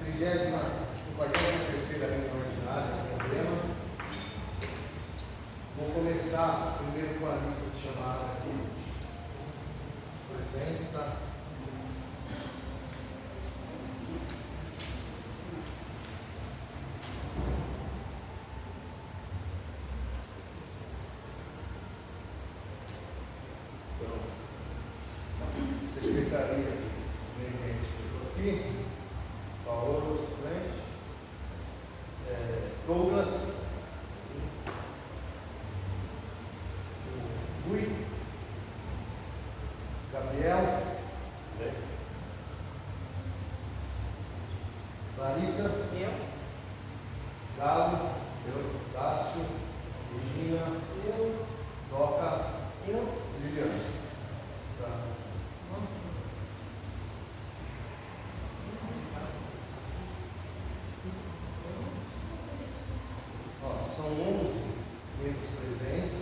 53ª reunião ordinária do problema. Vou começar primeiro com a lista de chamada aqui, os presentes, tá? Secretaria, estou aqui, Paulo, suplente, Douglas, Rui, Gabriel, Larissa, eu, Galo, eu, Tássio, Regina, eu, Doca, eu, Liliana. Tá. São 11 membros presentes.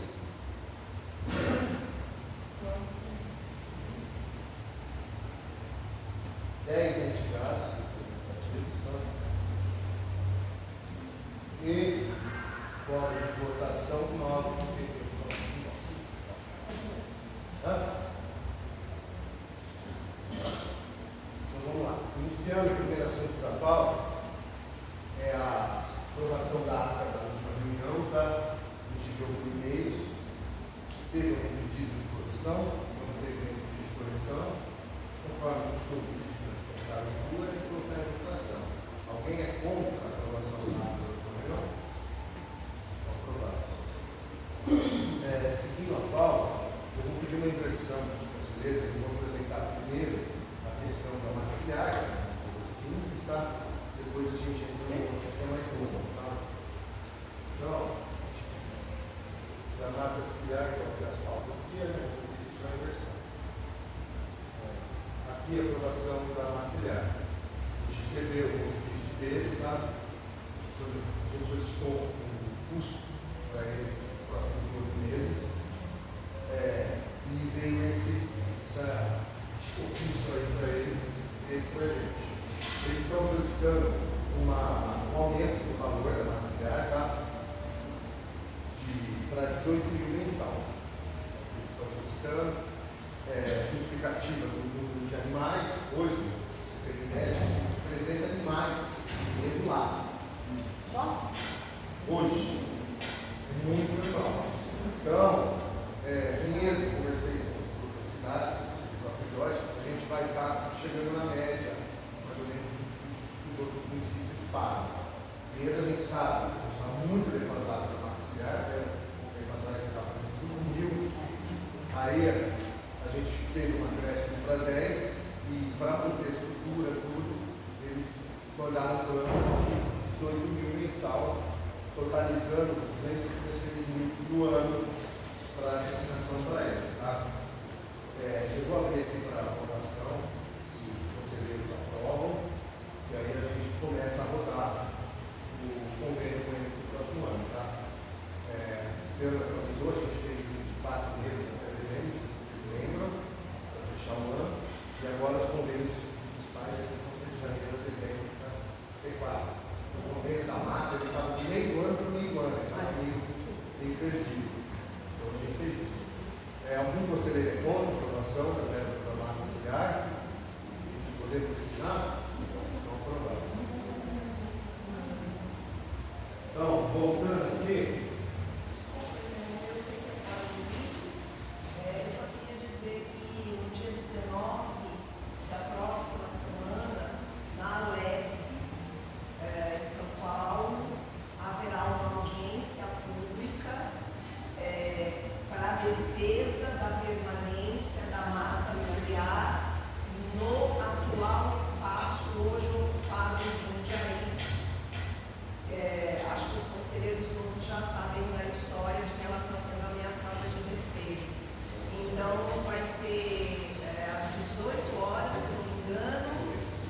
10 entidades representativas. E quórum de votação 9. Então vamos lá. Iniciando o primeiro assunto da pauta, é a aprovação da ata da última reunião, tá? A gente viu por e-mails, teve um pedido de correção, não teve nenhum pedido de correção, conforme o costume de responsável em rua, e colocar em votação. Alguém é contra a aprovação da ata da última reunião? Aprovado. Seguindo a pauta, eu vou pedir uma inversão dos conselheiros, eu vou apresentar primeiro a questão da maxilar, coisa simples, tá? Depois a gente entra no outro que é mais longo, tá? Então, da maxilar, que é o que as pautas do dia, né? Eu vou pedir só a inversão. Aqui a aprovação da maxilar. A gente recebeu o ofício deles, tá? A gente solicitou um custo para eles nos próximos 12 meses. E veio esse ofício aí para eles para a gente. Eles estão solicitando um aumento do valor da maxilar, tá? Para 18 mil mensal. Eles estão solicitando justificativa do número de animais. Hoje, vocês têm ideia, de 300 animais dentro do lar. Só? Hoje. É muito legal. Então, Vinhedo, conversei com outras cidades, a gente vai estar chegando na média, mais ou menos, dos outros municípios pagam. Vinhedo a gente sabe, a gente está muito defasado para maxilar, um tempo atrás a gente estava com 5 mil. Aí a gente teve um acréscimo para 10 e para manter a estrutura, tudo, eles olharam o plano de 18 mil mensal, totalizando 216 mil no ano para destinação para eles, tá? Eu vou abrir aqui para aprovação, se os conselheiros aprovam, e aí a gente começa a rodar o convênio com eles no próximo ano, tá? Esse ano atualizou, a gente fez 24 meses até dezembro, vocês lembram, para fechar o ano, e agora os convênios dos pais vão ser de janeiro a dezembro para ter 4. O convênio da Max, ele estava de meio ano para meio ano, ele estava meio perdido. Então a gente fez isso. Algum conselheiro é contra a aprovação da verba da marca auxiliar? Podemos ensinar? Então, aprovado. Então, voltando aqui. Eu só queria dizer que no dia 19 da próxima semana, na Alesp, em São Paulo, haverá uma audiência pública para a defesa da permanência da mata ciliar no atual espaço hoje ocupado em Jundiaí. Acho que os conselheiros todos já sabem da história de que ela está sendo ameaçada de despejo. Então, vai ser às 18 horas, se não me engano,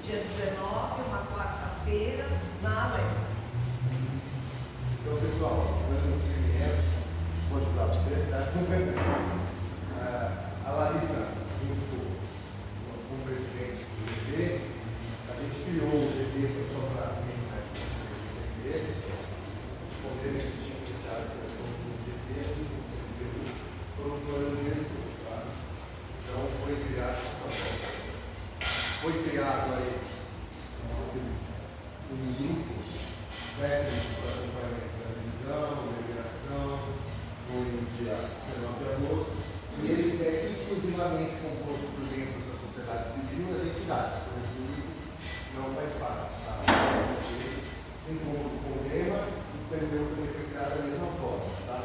dia 19, uma quarta-feira, na Alesp. Então, pessoal, vou ajudar você, tá? A Larissa, junto com o presidente do GP, a gente criou o GP faz parte. Tá? Assim como o Condema, o CMU também foi criado da mesma forma. Tá?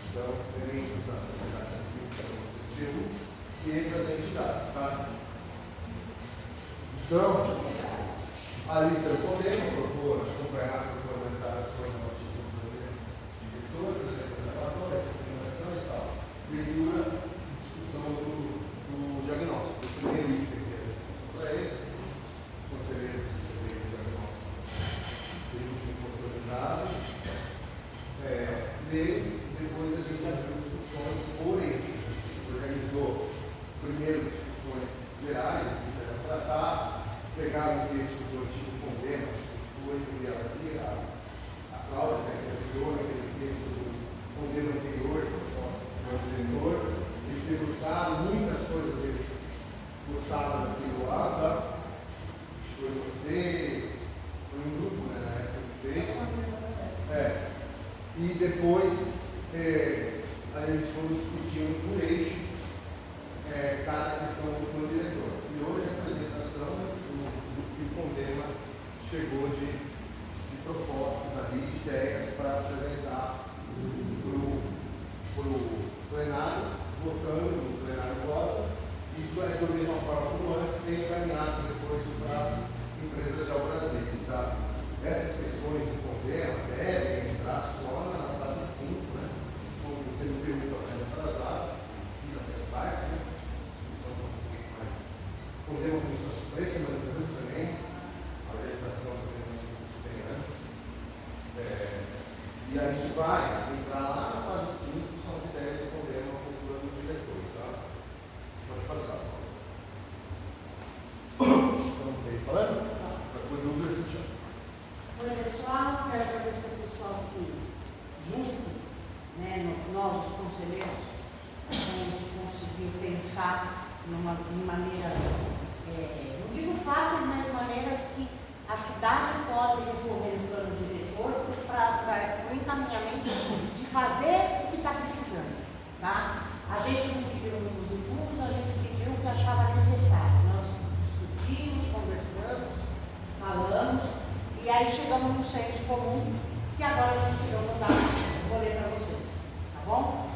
Então, elementos da sociedade civil, que é o CGU, e entre as entidades. Tá? Então, ali pelo Condema, propor acompanhar, propor analisar as coisas normativas do diretor, por exemplo, da relatória, recomendações e tal. Leitura e discussão do diagnóstico, do primeiro item que é para eles, os conselheiros receberem o diagnóstico de consolidado, ler, e depois a gente abriu discussões por eixos. A gente organizou primeiro discussões gerais, assim, para tratar, pegar o texto do antigo Condema, que foi enviado aqui, a Cláudia, que revisou naquele texto do Condema anterior, do anterior, eles debruçaram, muitas coisas eles gostavam daquilo lá, tá? Foi você, foi um grupo, né, na época que fez. E depois a gente foi discutindo por eixos cada questão do plano diretor. E hoje a apresentação do que o Condema chegou de propostas ali, de ideias para apresentar para o plenário, votando no plenário vota. Isso é da mesma forma como antes, tem encaminhado depois para empresas já brasileiras. Tá? Essas questões do Condema devem entrar só na fase 5, né? Como você me perguntou mais atrasado, e na minha parte, né? O Condema começou a 3 semanas antes também, a realização do treinamento bem antes. E aí isso vai entrar lá na fase 5, que são as ideias do Condema com o plano do diretor. Tá? Pode passar. Então, falando? Foi dúvida, Cintia? Oi, pessoal, quero agradecer ao pessoal que, junto, né, nós, os conselheiros, a gente conseguiu pensar em maneiras, não digo fáceis, mas maneiras que a cidade pode recorrer no plano diretor para o encaminhamento de fazer o que está precisando. Tá? A gente não pediu muitos fundos, a gente pediu o que achava necessário. Nós discutimos, conversamos, falamos, e aí chegamos num senso comum, que agora a gente vai vou ler para vocês. Tá bom?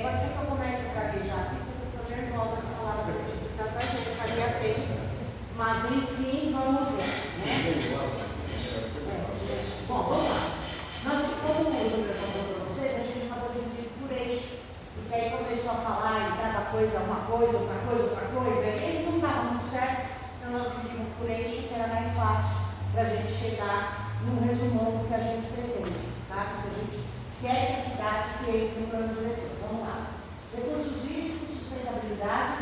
Pode ser que eu comece a gaguejar aqui, porque eu estou nervosa para falar da gente, tanta gente fazia tempo, mas enfim, vamos ver. Né? Bom, vamos lá. Nós, como o Júlio falou para vocês, a gente acabou dividindo por eixo, porque aí começou a falar, entrava coisa, uma coisa, outra coisa, ele não estava muito certo, então nós dividimos por eixo, que era mais fácil para a gente chegar num resumão do que a gente pretende, tá? Porque a gente quer que a cidade entre no plano diretor. Vamos lá. Recursos hídricos, sustentabilidade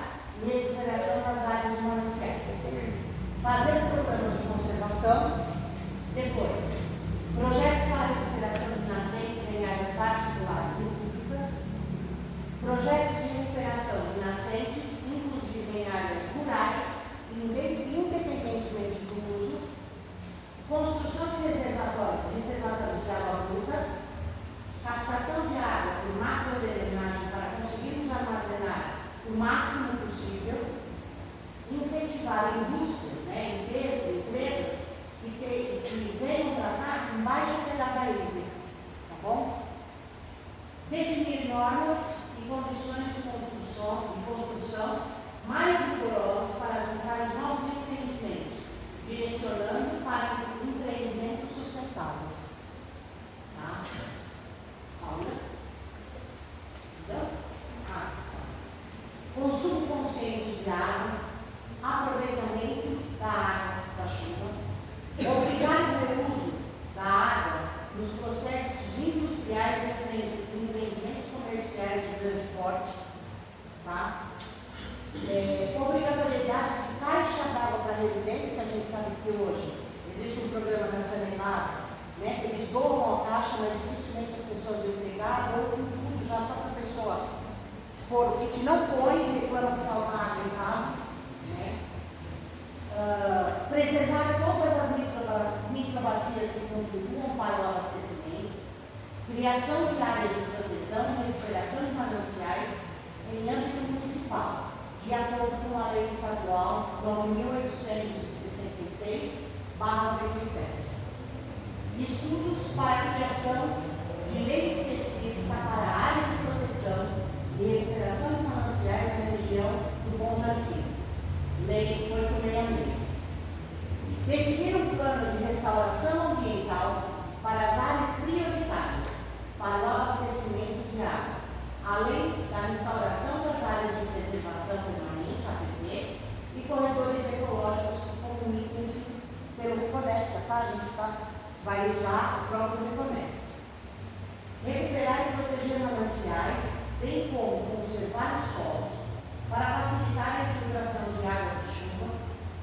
e recuperação das áreas mananciais. Fazer programas de conservação. Depois, projetos para a recuperação de nascentes em áreas particulares e públicas. Projetos de recuperação de nascentes, inclusive em áreas rurais, independentemente do uso. Construção de reservatórios de água bruta, captação de água por macrodrenagem para conseguirmos armazenar o máximo possível, incentivar indústrias, né, empresas que venham para cá com baixa pegada hídrica, tá bom? Definir normas e condições de construção mais rigorosas para juntar os novos empreendimentos, direcionando para empreendimentos sustentáveis. Tá? Paula? Entendeu? Consumo consciente de água, aproveitamento da água da chuva, obrigar o reuso da água nos processos industriais e empreendimentos comerciais de grande porte. Tá? Obrigatoriedade de caixa d'água para residência, que a gente sabe que hoje existe um programa da Saneamar, né, que eles doam a caixa, mas dificilmente as pessoas vão pegar, ou com tudo já só para a pessoa pôr o kit, não põe e reclama que falta água em casa. Né? Preservar todas as microbacias que contribuam para o abastecimento, criação de áreas de proteção e recuperação de mananciais em âmbito municipal, de acordo com a Lei Estadual 9.866, Estudos para a criação de lei específica para a área de proteção e recuperação de mananciais na região do Bom Jardim, Lei 866. Definir um plano de restauração ambiental para as áreas prioritárias para o abastecimento de água, além da restauração das áreas de preservação permanente, APP, e corredores ecológicos comuniquem-se pelo Reconecta, tá? A gente vai usar o próprio Reconecta. Recuperar e proteger mananciais, bem como conservar os solos, para facilitar a infiltração de água de chuva,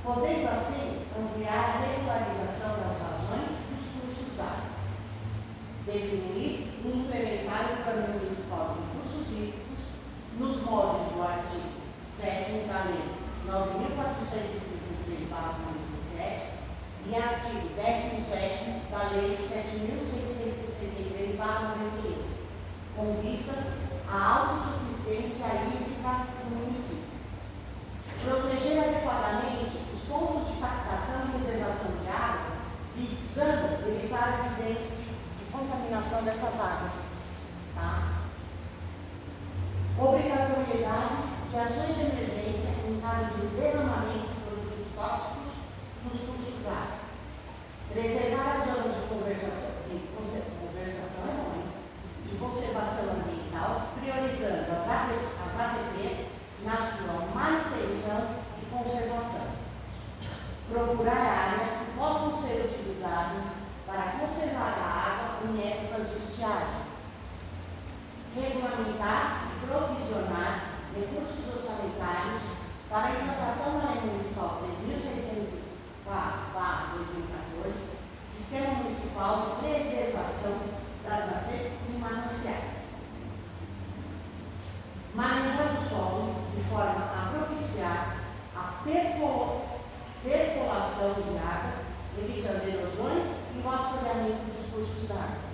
podendo assim ampliar a regularização das vazões dos cursos d'água. Definir e implementar o Plano Municipal de Recursos Hídricos nos moldes do artigo 7º da Lei 9.433/97 e artigo 17º da Lei 7.663/91, com vistas à autossuficiência hídrica do município. Proteger adequadamente os pontos de captação e reservação de água, visando evitar acidentes de contaminação dessas águas. Tá? Obrigatoriedade de ações de emergência em caso de derramamento de produtos tóxicos nos cursos d'água. Preservar as zonas de conservação ambiental, priorizando as APPs na sua manutenção e conservação. Procurar áreas que possam ser utilizadas para conservar a água em épocas de estiagem. Regulamentar e provisionar recursos orçamentários para a implantação da Lei Municipal 3.604/2014, Sistema Municipal de Preservação das Nascentes e Mananciais. Manejar o solo de forma a propiciar a percolação de água, evitando erosões e o assoreamento dos cursos d'água.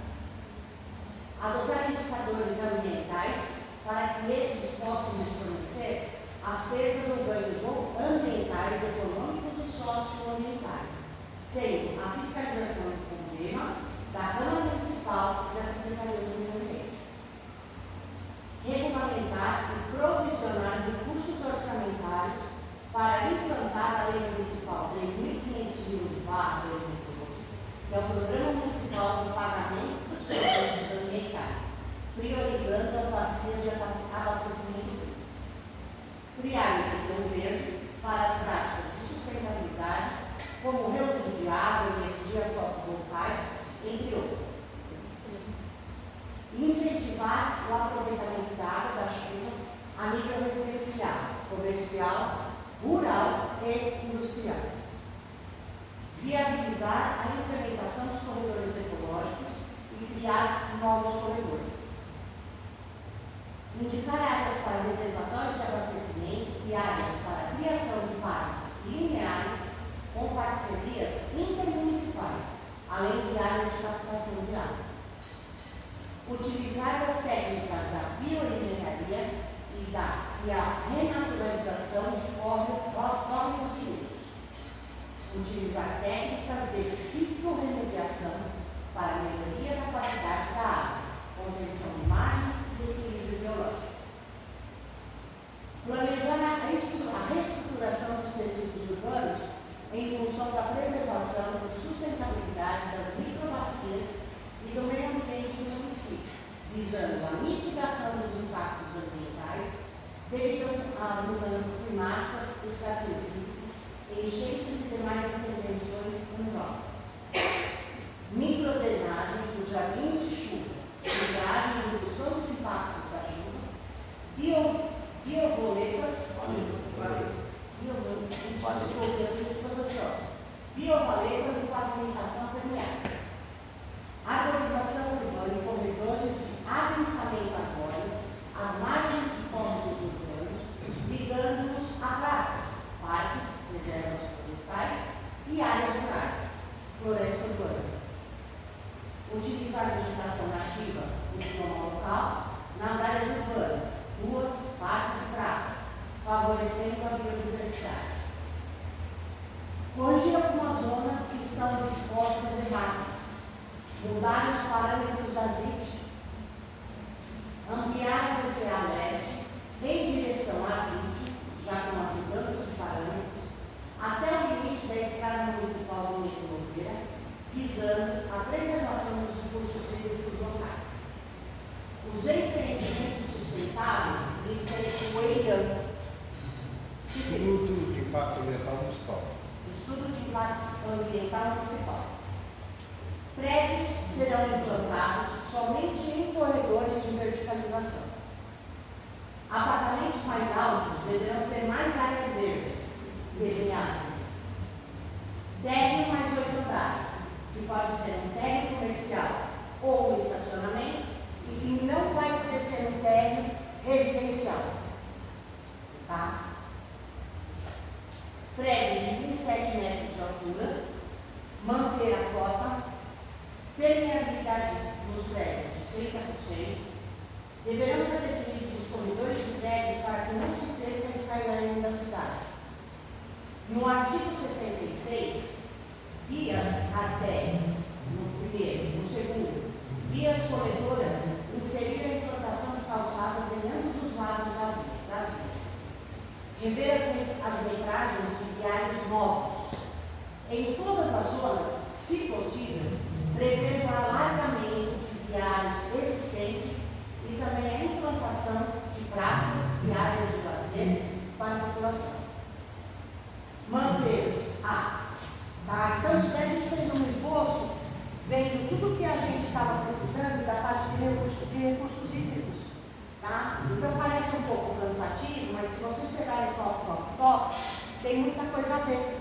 Adotar indicadores ambientais para que estes possam nos fornecer as perdas ou ganhos ambientais, econômicos e socioambientais, sendo a fiscalização do problema da Câmara Municipal e da Secretaria do Meio Ambiente. Regulamentar e provisionar recursos orçamentários para implantar a Lei Municipal 3.501/2012, que é o Programa Municipal de Pagamento dos Serviços Ambientais, priorizando as bacias de abastecimento público. Criar um plano verde para as práticas de sustentabilidade, como o reuso de água, energia fotovoltaica, entre outras. Incentivar o aproveitamento da água da chuva a nível residencial, comercial, rural e industrial. Viabilizar a implementação dos corredores ecológicos e criar novos corredores. Indicar áreas para reservatórios de abastecimento e áreas para a criação de parques lineares com parcerias intermunicipais, além de áreas de captação de água. Utilizar as técnicas da bioengenharia e a renaturalização de córregos e rios. Utilizar técnicas de fitorremediação para a melhoria da qualidade da água, contenção de margens e equilíbrio biológico. Planejar a reestruturação dos tecidos urbanos em função da preservação e sustentabilidade das microbacias e do meio ambiente do município, visando a mitigação dos impactos ambientais devido às mudanças climáticas, escassez hídrica, enchentes e demais intervenções endógenas. Microdrenagem dos jardins de chuva, cuidagem e redução dos impactos da chuva, biovoletas e pavimentação permeável. Arborização urbana em corredores de adensamento arbóreo, às margens de córregos urbanos, ligando-nos a praças, parques, reservas florestais e áreas rurais, floresta urbana. Utilizar a vegetação nativa do bioma local nas áreas urbanas, ruas, parques e praças, favorecendo a biodiversidade. Corrigir algumas zonas que mudar os parâmetros da ZIT, ampliar as ECA leste em direção à ZIT, já com as mudanças de parâmetros, até o limite da estrada municipal do Metropolitana, visando a preservação dos recursos hídricos locais. Os empreendimentos sustentáveis, eles têm o EIAM. Estudo de Impacto Ambiental Municipal. Estudo de Impacto Ambiental Municipal. Prédios serão implantados somente em corredores de verticalização. Apartamentos mais altos deverão ter mais áreas verdes delineadas. Térreo mais 8 andares, que pode ser um térreo comercial ou um estacionamento, e não vai poder ser um térreo residencial. Tá? Prédios de 27 metros de altura, manter a cota, permeabilidade nos prédios de 30%, deverão ser definidos os corredores de prédios para que não se perca a skyline da cidade. No artigo 66, vias artérias, no primeiro. No segundo, vias corredoras, inserir a implantação de calçadas em ambos os lados das vias. Rever as metragens de viários novos. Em todas as zonas, se possível, prever o alargamento de viários existentes e também a implantação de praças e áreas de lazer para a população. Manter-os. Então, isso daí a gente fez um esboço, vendo tudo que a gente estava precisando da parte de recursos hídricos. Tá? Então, parece um pouco cansativo, mas se vocês pegarem top, tem muita coisa a ver,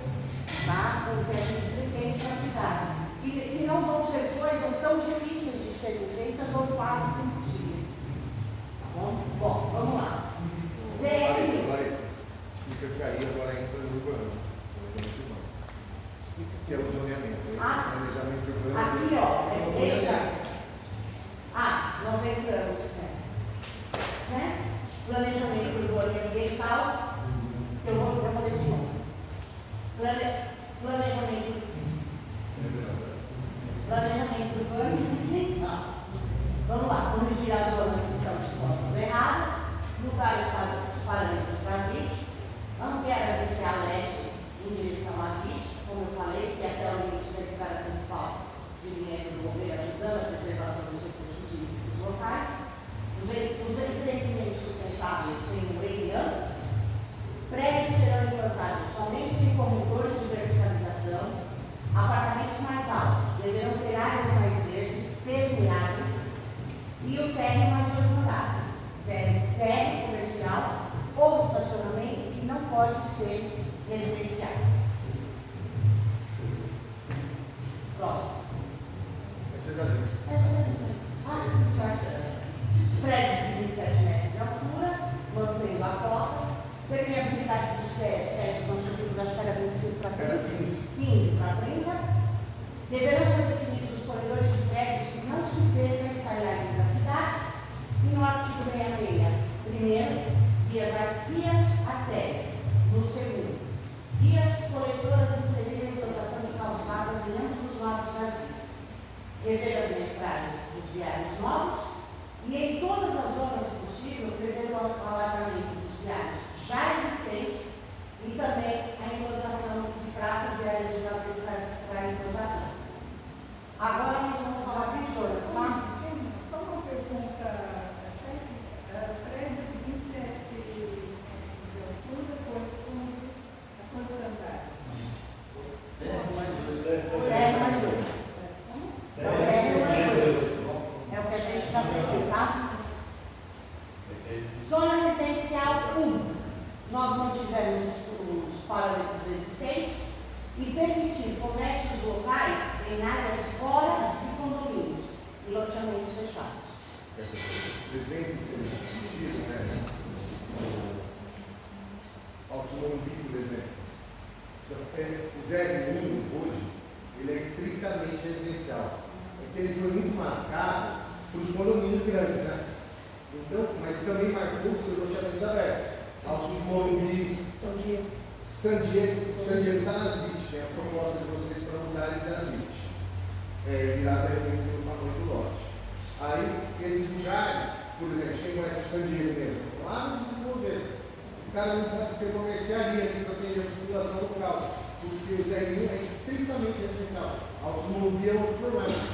tá? Com o que a gente pretende na cidade. E não vão ser coisas tão difíceis de serem feitas ou quase impossíveis. Tá bom? Bom, vamos lá. Larissa, explica que aí agora entra no urbano. Explica que é o zoneamento. Planejamento urbano. Aqui, ó. Nós entramos. Né? Planejamento urbano e ambiental. Eu falei de novo. Planejamento urbano e ambiental. Vamos lá, corrigir as zonas que são dispostas erradas, mudar os parâmetros da ZIT, ampliar as ECA leste em direção à ZIT, como eu falei, que é até o limite da estrada principal de linha do governo, visando a preservação dos recursos hídricos locais. Os empreendimentos sustentáveis têm o EIAM. Prédios serão implantados somente em corredores de verticalização. Apartamentos mais altos deverão ter áreas mais verdes, permeáveis, e o térreo mais 8 andares. Térreo comercial ou estacionamento e não pode ser residencial. Próximo. Prédios de 27 metros de altura, mantendo a cota. Permeabilidade dos prédios, não sei o acho que era 25 para 30. 15 para 30. Deverão ser definidos os corredores de prédios que não se percam a skyline da cidade. E no artigo 66, primeiro, vias artérias. No segundo, vias coletoras inserir a implantação de calçadas em ambos os lados das vias. Rever as metragens dos viários novos. E em todas as zonas possível, prever o alargamento dos viários já existentes e também a implantação de praças e áreas de lazer para a implantação. Agora nós vamos falar de zonas, tá? Só uma pergunta técnica. Prédio de 27 de altura corresponde a quantos andares? Térreo mais 8. Térreo mais 8. É o que a gente já viu, tá? Zona residencial 1. Nós mantivemos os parâmetros existentes e permitir comércios locais em áreas fora de condomínios e loteamentos fechados. Exemplo que eu né? Alto Morumbi, por exemplo. O 01 hoje, ele é estritamente residencial. Porque ele foi muito marcado para os condomínios grandes, né? Então, mas também marcou os seus loteamentos abertos. Alto Morumbi, San Diego está na ZIT, tem a proposta de vocês para mudarem da ZIT. Virar 0,8 tamanho do lote. Aí, esses lugares, por exemplo, quem conhece o San Diego mesmo, lá no desenvolvimento, o cara não pode ter comerciaria aqui para atender a população local, porque o 01 é estritamente residencial. Altos Morumbi é outro problema.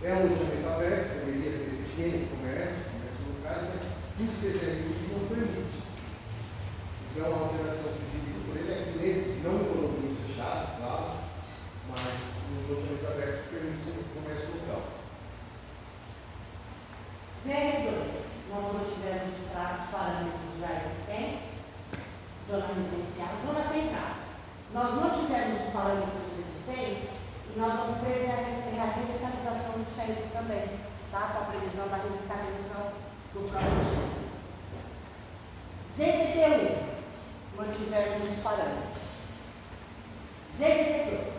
É um loteamento aberto, poderia ter pequenos comércios locais, mas por ser 01 não permite. Então, a alteração sugerida por ele é que nesses não condomínios fechados, claro, mas nos loteamentos abertos permite o comércio local. 02. Nós mantivemos os parâmetros já existentes, zona residencial, zona central. Nós não tivemos os parâmetros existentes e nós vamos prever a revitalização do centro também, tá? Com a previsão da revitalização do próprio centro. ZDT1, mantivemos os parâmetros. ZDT2,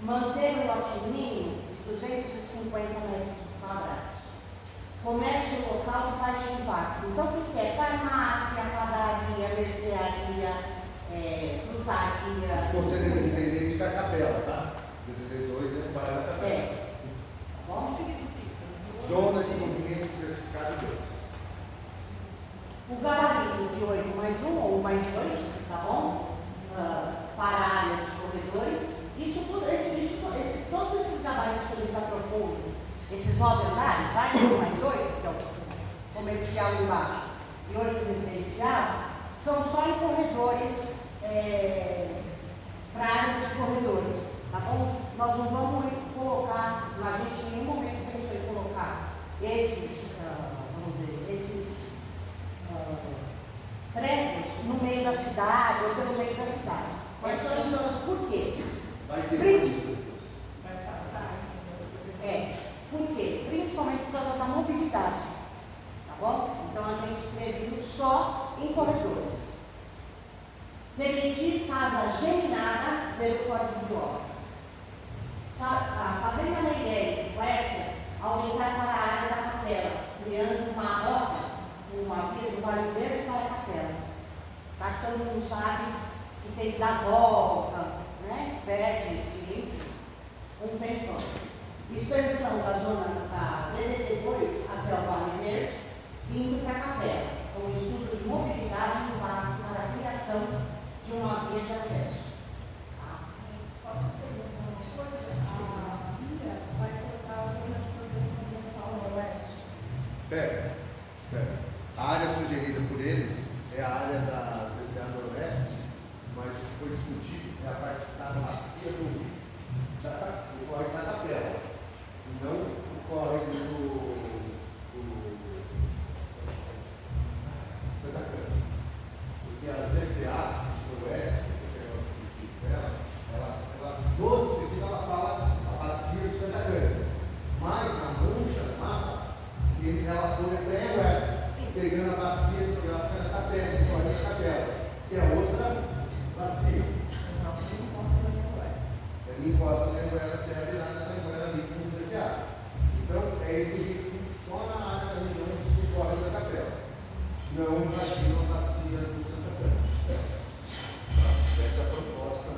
manter o lote mínimo de 250 metros quadrados. Comércio local de baixo impacto. Então, o que é? Farmácia, padaria, mercearia, frutaria. Se vocês entenderem, isso é a capela, tá? O DDD2 é para a capela. Tá bom? Zona de movimento diversificado 2. O gabarito de 8 mais 1 ou mais 8, tá bom? Para áreas de corredores. Todos esses gabaritos que ele está propondo, esses 9 andares, vai 1 mais 8, que é o comercial embaixo, e 8 residencial, são só em corredores, para áreas de corredores, tá bom? Nós não vamos colocar, a gente em nenhum momento pensou em colocar esses, prédios no meio da cidade ou pelo meio da cidade. Quais são as zonas? Por quê? Vai ter Por quê? Principalmente por causa da mobilidade. Tá bom? Então a gente previu só em corredores. Permitir casa geminada pelo Código de Obras. A Fazenda Meireles, Quércia, aumentar para a área da capela, criando uma rota, uma via do Vale Verde para a capela. Tá? Que todo mundo sabe que tem que dar volta, né? Perde-se, enfim, um tempão. Expansão da zona da ZDT2 até o Vale Verde, indo para a capela, com um estudo de mobilidade e impacto para a criação de uma via de acesso. Tá? Posso perguntar uma coisa? A via vai cortar a zona de proteção ambiental no oeste? Espera. A área sugerida por eles é a área da CCA Noroeste, mas o que foi discutido é a parte que está na bacia do rio, o córrego da capela, e não o córrego do Santa Cândida. Porque a CCA Noroeste, que você pegou o descritivo dela, ela no descritivo ela fala a bacia do Santa Cândida, mas na mancha do mapa, ela foi até Anguera, pegando a bacia hidrográfica da capela, da capela, que é outra bacia. Ele encosta na Anguera, que é a virada da Anguera ali com o CCA. Então, é esse rio só na área da região do córrego da capela. Não invadindo a bacia do Santa Cândida. Essa é a proposta.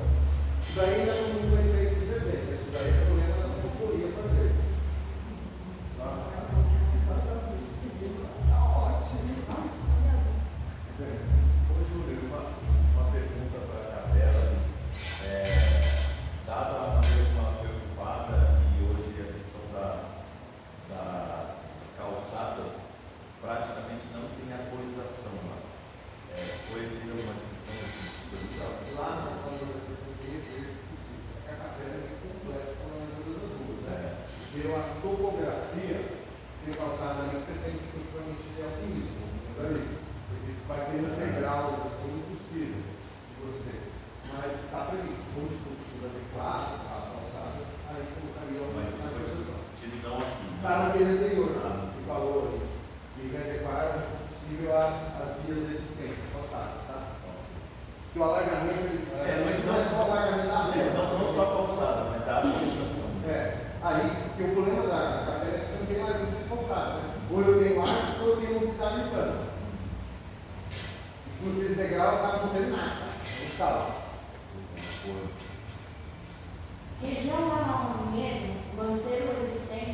Isso daí ainda não foi feito de desenho. Isso daí é problema da consultoria fazer. Ô Júlio, uma pergunta para a capela. Dada a maneira como ela foi ocupada e hoje a questão das calçadas, praticamente não tem arborização lá. Foi tendo uma discussão nesse sentido? Lá na zona da questão de a capela é completa com a maioria das ruas. Pela topografia, tem calçada ali que você tem que provavelmente ter alpinismo, mas ali, porque vai ter uns degraus assim, impossível de você. Mas está previsto, onde for possível adequar a calçada, aí colocaria uma Mas isso foi discutido não aqui. está naquele anterior, que falou ali, que adequar onde for possível as vias existentes, calçadas, tá? Que o alargamento, não é só o alargamento da rua. Não só a calçada, mas da arborização. Aí, porque o problema da capela é que você não tem mais muito de calçada, né? Ou eu tenho arte, ou eu tenho umidade de pano. E por esse degrau, não está contendo nada, não está. Região da Nova Vinhedo, manter o existente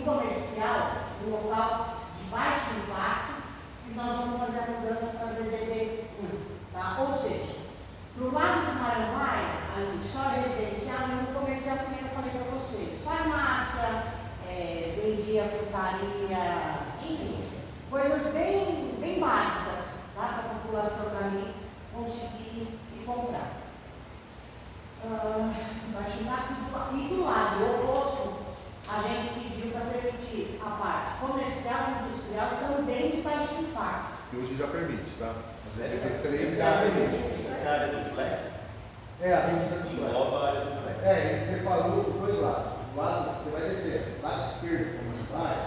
comercial, um local de baixo impacto, e nós vamos fazer a mudança para ZDB1, tá? Ou seja, para o lado do Maranguaia, ali só residencial e no comercial, que eu falei para vocês, farmácia, vendia frutaria, enfim, coisas bem básicas, tá? Para a população dali conseguir e comprar. Baixo impacto, e do lado oposto, a gente pediu para permitir a parte comercial e industrial também de baixo impacto. Que hoje já permite, tá? Mas Essa área do flex é a avenida do flex. engloba a área do flex. Ele separou os dois lados. Do lado, você vai descer, lado esquerdo, como a praia,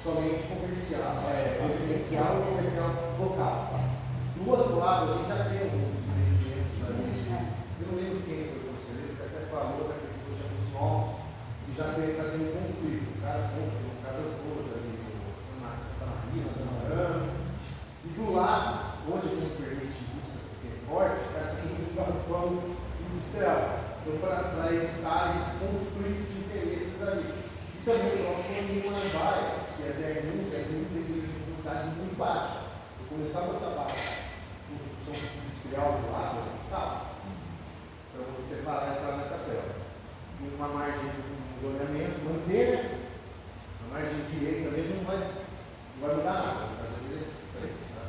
somente comercial, residencial e comercial local. Do outro lado, a gente já tem alguns empreendimentos ali. Eu não lembro quem foi o conselheiro, que até falou daqueles projetos novos, que já está tendo um conflito. O cara compra umas casas boas ali, Santa Maria, Santa Marana. E do lado, hoje não permite indústria, porque é forte, o cara tem que usar o plano industrial. Então, para evitar esse conflito de interesses ali. E também, nós temos em Maranguaia, que é ZR1 tem uma dificuldade muito baixa. Se começar a botar baixa construção industrial do lado, tá. Então, vou separar essa área da capela. E uma margem de zoneamento, manter a margem direita mesmo não vai mudar nada. Vai fazer diferente, tá?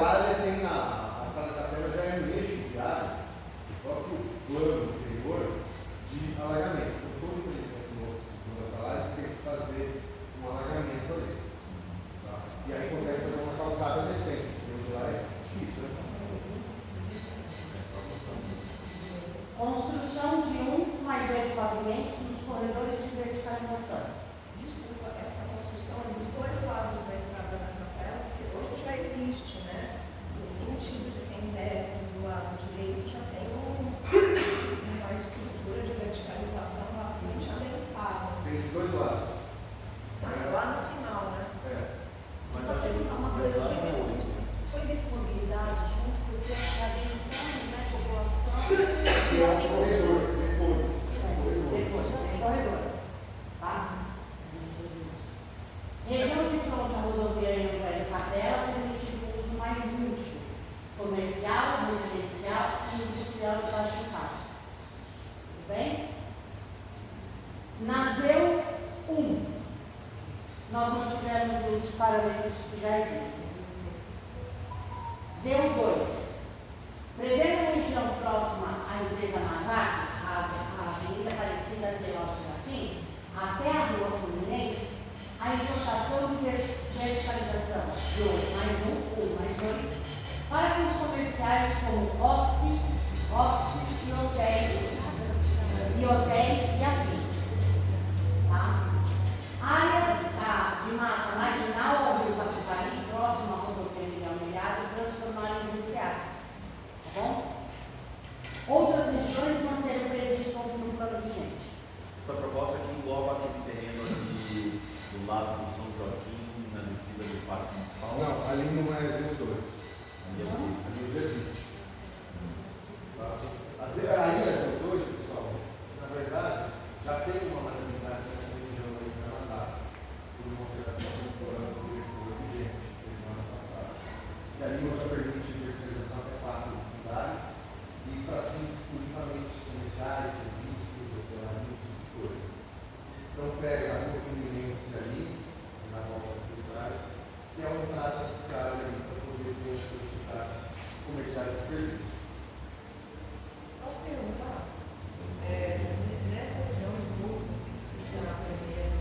Lá ele tem a sala da capela já é um eixo viário, o próprio plano anterior de alagamento. Então, todo empreendimento novo que se muda para lá, ele tem que fazer um alagamento ali. Tá? E aí consegue fazer uma calçada decente, porque hoje lá é difícil, né? Construção de 1 mais 8 pavimentos nos corredores de verticalização. Desculpa, essa construção é dos dois lados da estrada da capela, porque hoje já existe, né? No sentido de quem desce do lado direito já tem uma estrutura de verticalização bastante avançada. Tem os dois lados. Lá no final, né? Mas Só perguntar uma coisa, foi disponibilidade junto, porque a atenção, né, população. Que é um corredor, depois. Tem corredor. Tá? Região de fronte à rodovia Anhanguera e Capela permite o uso mais múltiplo, comercial, residencial e industrial de baixo impacto. Tudo bem? Nasceu 1. Nós mantivemos os parâmetros que já existem. Zeu 2. Prevendo a região próxima à empresa Mazak, a Avenida Aparecida Veloso Serafim, até a Rua Fluminense, a implantação de verticalização de 8 mais 1 mais 8, para fins comerciais como office e hotéis e afins. Tá? Área de mata marginal ao Rio Capivari, próximo à rodovia Miguel Melhado, transformar em ZCA. Tá bom? Outras regiões manteram previsto no plano vigente. essa proposta aqui engloba aquele terreno aqui do lado do São Joaquim, na descida do Parque Municipal. Não, ali não é Zeu 2. Ali é Não. Ali já existe. Aí a Zeu 2, pessoal, na verdade, já tem uma maternidade nessa região aí em Canazá, por uma operação temporária do diretor vigente, que fez no ano passado. E ali já permite verticalização até 4 unidades e para fins unicamente comerciais, serviços, hotelaria, esse tipo de coisa. Então pega a rua Fluminense ali, na volta de trás, e é uma entrada desse cara ali para poder ter as atividades comerciais e serviços. Posso perguntar? Nessa região de Lucas, que está aprendendo,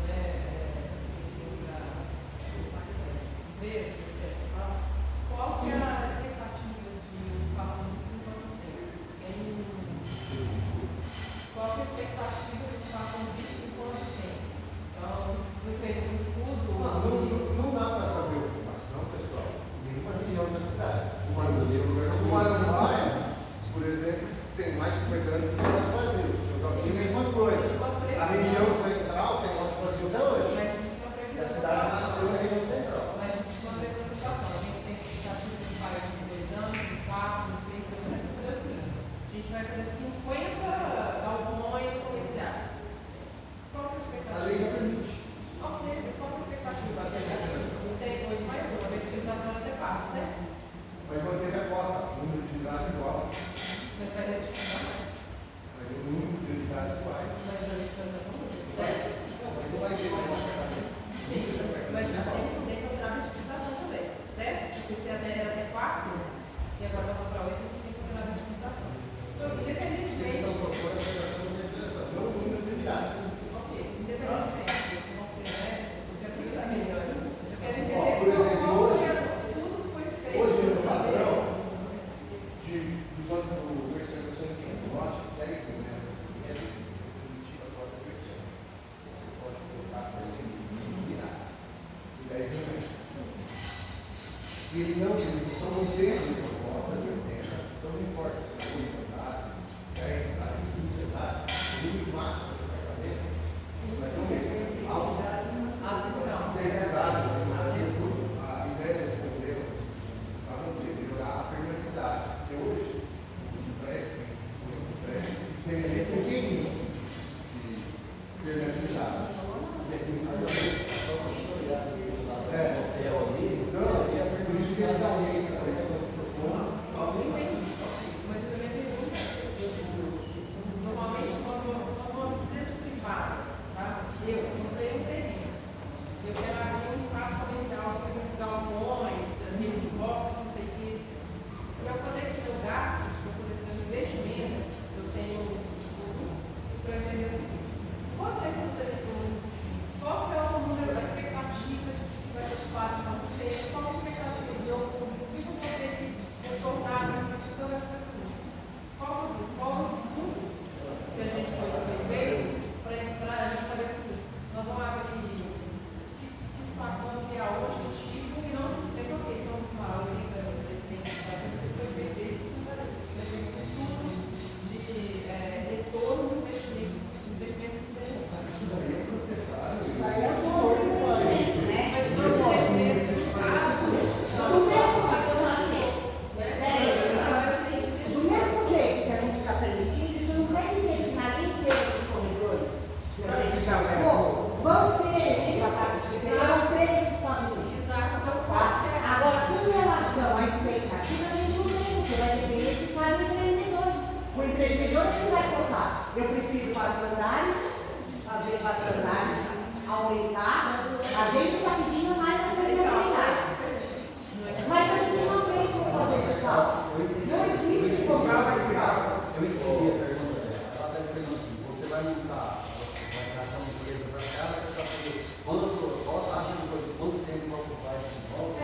qual que é a expectativa de ocupação de 50 tempo? Qual que é a expectativa de ocupação de 50 tempo? Vai ser um mês. Densidade, a ideia do problema estava no melhorar a permeabilidade. Porque hoje, os prédios têm elemento pequenininho de permeabilidade. Por isso que eles aumentam a questão do propondo. Mas eu também pergunto, normalmente quando uma empresa privada, tá? Eu tenho um terreno, eu quero abrir um espaço comercial, por exemplo, galpões, box, não sei o quê. Para eu poder ter o gasto, para eu poder ter o investimento, eu tenho um estudo para entender o seguinte: quanto é que eu tenho para o município? Qual que é o número, a expectativa de que vai ser ocupado de tanto tempo? Qual a expectativa de eu público? O que eu vou ter que retornar na infraestrutura dessas coisas? Qual o estudo que a gente foi feito para a gente saber o seguinte: nós vamos abrir que situação que é hoje, tipo, e não sei o que, são uma aula de estudo de retorno do investimento Isso daí é proprietário. Isso daí é o movimento, né? mas não é mesmo Do mesmo jeito que a gente está permitindo, isso não quer dizer que na inteira dos corredores vão ter esse trabalho, vão ter esses famílias. Agora, com relação à expectativa, a gente não tem, porque vai depender de cada empreendedor. O empreendedor que vai colocar, eu prefiro 4 andares, fazer 4 andares, aumentar, a gente está pedindo mais a permeabilidade. Mas a gente não tem como fazer esse cálculo. Não existe como fazer esse cálculo. Eu entendi a pergunta dela. Ela está dizendo assim: você vai montar, vai trazer uma empresa para cá, vai saber quanto tempo vai ocupar esse imóvel.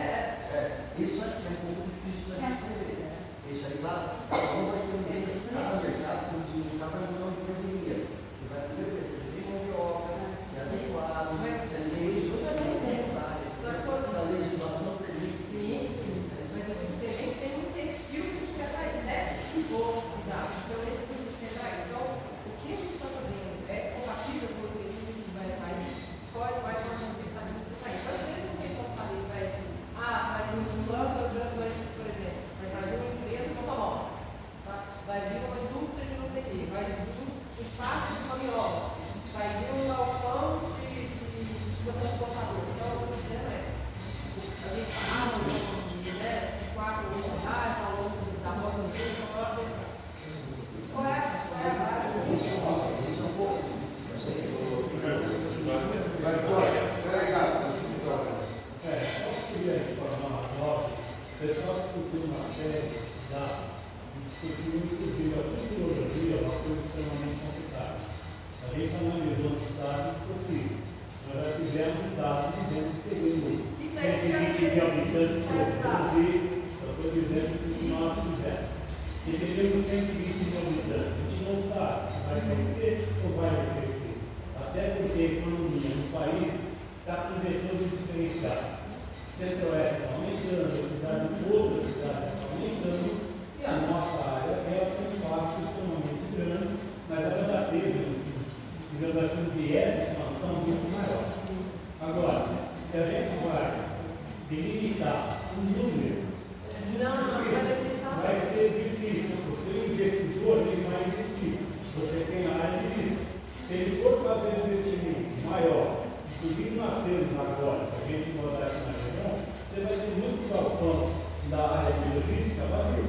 Isso é um pouco difícil da gente entender. Isso aí, claro, cada um vai ter um meio, cada mercado tem um dia, cada um não deveria. E vai poder ver se ele tem mão de obra, se é adequado, se ele tem isso, tudo é necessário. Essa legislação permite. Sim, mas a gente tem um perfil que a gente quer trazer, né? Então, esse que a gente quer trazer. Então, o que a gente está fazendo é compatível com os perfis que a gente vai trair, pode ser um pensamento do país. Às vezes, não tem como fazer, vai vir um plano, por exemplo, vai vir uma empresa de automóvel, tá? Vai vir uma indústria de não sei o quê, vai vir espaço de caminhões, vai vir um galpão de transportador. Então, o que eu estou dizendo é, a gente fala de 4 ou 8 andares, ao longo da rua do Rio, qual é a base? Isso é um pouco. Eu queria informar a nós, o pessoal discutiu uma série de dados, discutiu inclusive a futurologia, uma coisa extremamente complicada. A gente analisou os dados possíveis. Nós já tivemos dados dizendo que teríamos 120 mil habitantes por ano. Eu estou dizendo que nós fizemos. Que teríamos 120 mil habitantes. A gente não sabe se vai crescer ou vai crescer. Até porque a economia no país está com vetores diferenciados. Centro-Oeste está aumentando, outras cidades estão aumentando, e a nossa área tem um impacto extremamente grande, mas ela já teve uma de expansão muito maior. Agora, se a gente vai delimitar um número, vai ser difícil, porque o investidor ele vai investir. Você tem a área de risco. Se ele for fazer um investimento maior, inclusive nós temos agora, se a gente botar aqui na região, você vai ter muito galpão da área de logística vazio.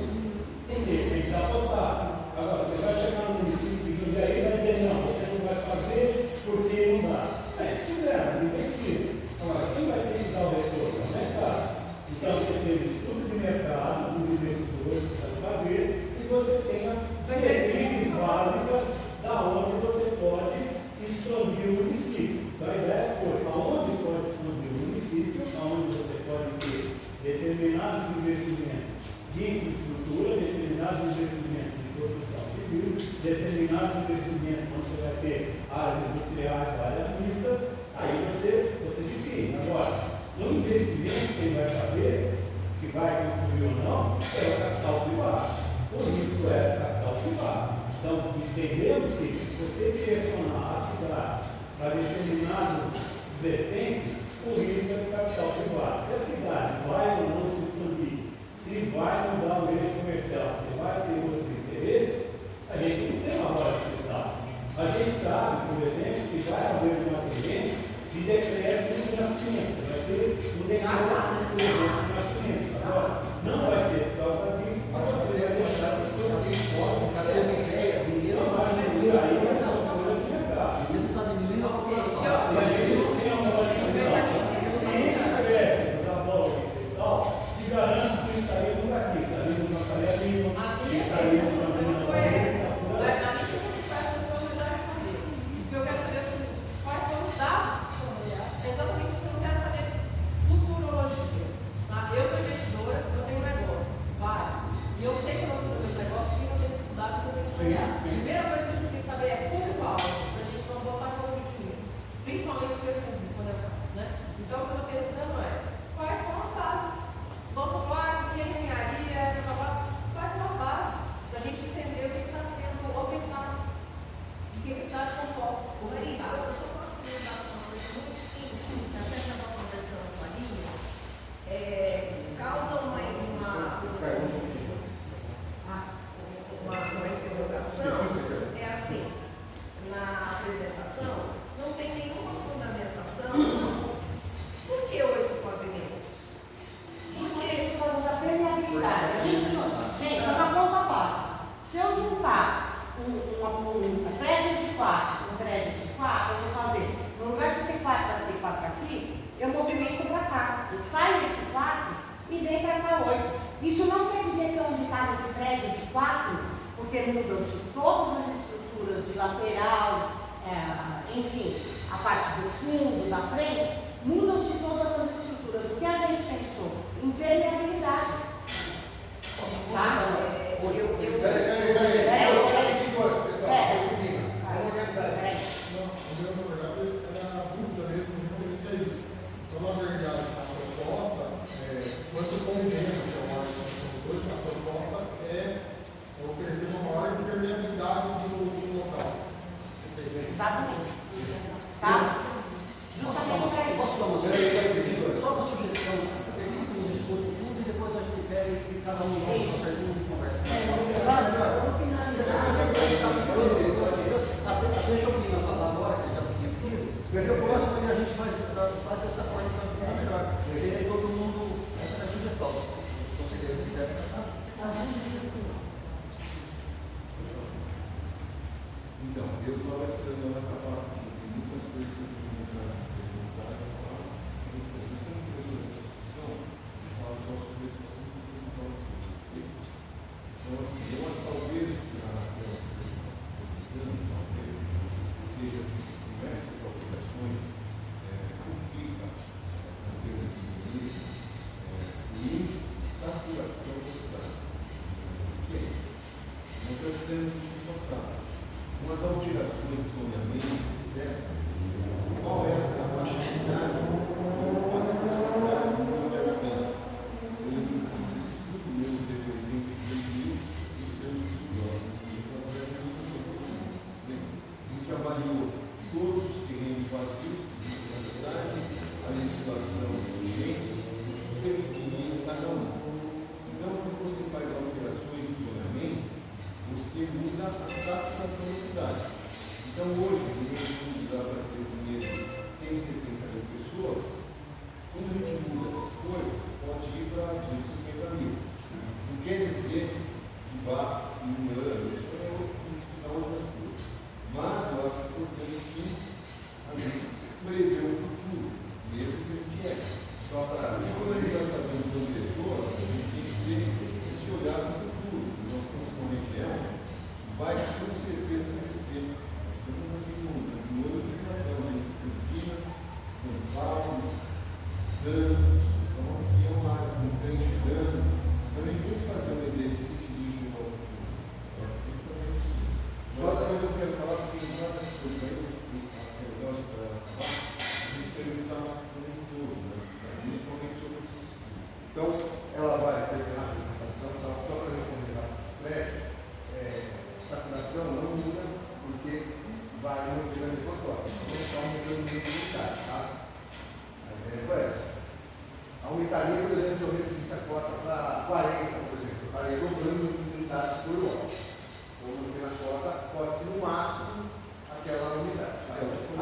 Tem que apostar. Agora, você vai chegar no município de Jundiaí e vai dizer, não, você não vai fazer porque não dá. Isso é investir. Agora, quem vai ter que dar o retorno? É o mercado. Então, você tem o estudo de mercado, dos investidores que vão fazer, e você tem as diretrizes básicas da onde você pode expandir o município. Então, a ideia foi aonde pode expandir o município, aonde você pode ter determinados investimentos de infraestrutura, determinados investimentos de construção civil, determinados investimentos onde você vai ter áreas industriais, áreas mistas, aí você define. Agora, no investimento que ele vai fazer, se vai construir ou não, é o capital privado. O risco é o capital privado. Então, entendemos que se você direcionar a cidade depende o risco do capital privado. Se a cidade vai ou não se expandir, se vai mudar o eixo comercial, se vai ter outro interesse, a gente não tem uma bola de cristal. A gente sabe, por exemplo, que vai haver uma tendência de decréscimo de nascimento. Vai ter um decréscimo de nascimento. Agora, não vai ser por causa disso, mas você vai deixar as coisas que podem. Para ter uma ideia, dinheiro Não vai ser aí, vai ser uma coisa de mercado. dinheiro está diminuindo a população. E a gente tem uma bola de cristal. Se tivéssemos a bola de cristal, te garanto que estaríamos aqui, estaríamos na Faria Lima, estaríamos também na Faria Lima. Exatamente isso que eu quero saber. Futurologia. Tá? Eu sou investidora, eu tenho um negócio, vários. E eu sei que eu vou fazer meus negócios e eu tenho que estudar, porque eu tenho que estudar. A primeira coisa que a gente tem que saber é público-alvo, para a gente não botar fogo de dinheiro. Principalmente porque é público, quando é caro, né? Então, o que eu estou perguntando é, quais são as bases? Nossa base, que é engenharia, quais são as bases? Para a gente entender o que está sendo ofertado. De que a cidade comporta. Larissa, eu só posso lembrar uma coisa muito simples, que a gente estava conversando com a Linha, causa uma interrogação, é assim, na apresentação, não tem nenhuma fundamentação, por que 8 pavimentos? Porque por causa da permeabilidade. A gente, uma conta básica. Se eu juntar um prédio de 4, um prédio de 4, eu vou fazer, no lugar de ter 4 para ter 4 aqui, eu movimento para cá. E sai esse 4 e vem para cá 8. Isso não quer dizer que onde está esse prédio de 4, porque mudam-se todas as estruturas de lateral, enfim, a parte do fundo, da frente, mudam-se todas as estruturas. O que a gente pensou? Impermeabilidade. Tá? Exatamente. Tá? Justamente para isso. Posso dar uma sugestão? Só uma sugestão. Eu fico no discurso tudo e depois a gente pega e cada um faz suas perguntas e conversa. Deixa eu vir falar agora, que já pedi aqui. Veja o próximo e a gente faz dessa forma para ficar melhor. E aí todo mundo, essa é a sugestão. Se você quiser passar. Então, eu estava esperando ela acabar, porque tem muitas coisas que eu tenho que perguntar e falar. Mas como começou essa discussão, eu falo só sobre esse assunto que eu falo sobre. Então, assim, eu acho que talvez seja com essas alterações, conflita na termos de ministro, o índice de saturação da cidade. Que é isso? Nós já fizemos isso no passado. Com as alterações de zoneamento, qual é a capacidade de ocupação da cidade do número de habitantes? Eu fiz estudo meu de 82 mil dos seus estudos. A gente avaliou todos os terrenos vazios que existem na cidade, a legislação vigente, permitindo cada um. Então, quando você faz alterações de zoneamento, você muda a saturação da cidade. Então, hoje, o município dá para ter dinheiro 170 mil pessoas. Quando a gente muda essas coisas, pode ir para 250 mil. Não quer dizer que vá em um ano, isso é estudar outras coisas. Mas eu acho importante que a gente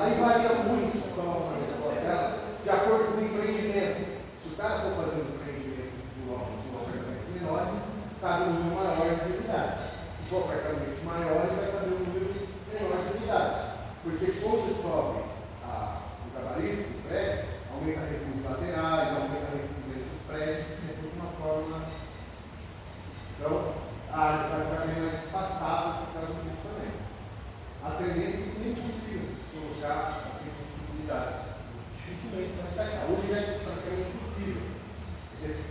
Aí varia muito, só uma resposta dela, de acordo com o empreendimento. Se o cara for fazer um empreendimento de apartamentos menores, cabe um número maior de unidades. Se for apartamentos maiores, vai caber um número menor de unidades. Porque quando sobe o gabarito do prédio, aumenta recursos laterais, aumenta recursos dos prédios, é de uma forma. Então, a área vai ficar mais espaçada por causa disso também. A tendência é que nem possível se colocar assim possibilidades. Dificilmente vai encaixar. Hoje é praticamente impossível.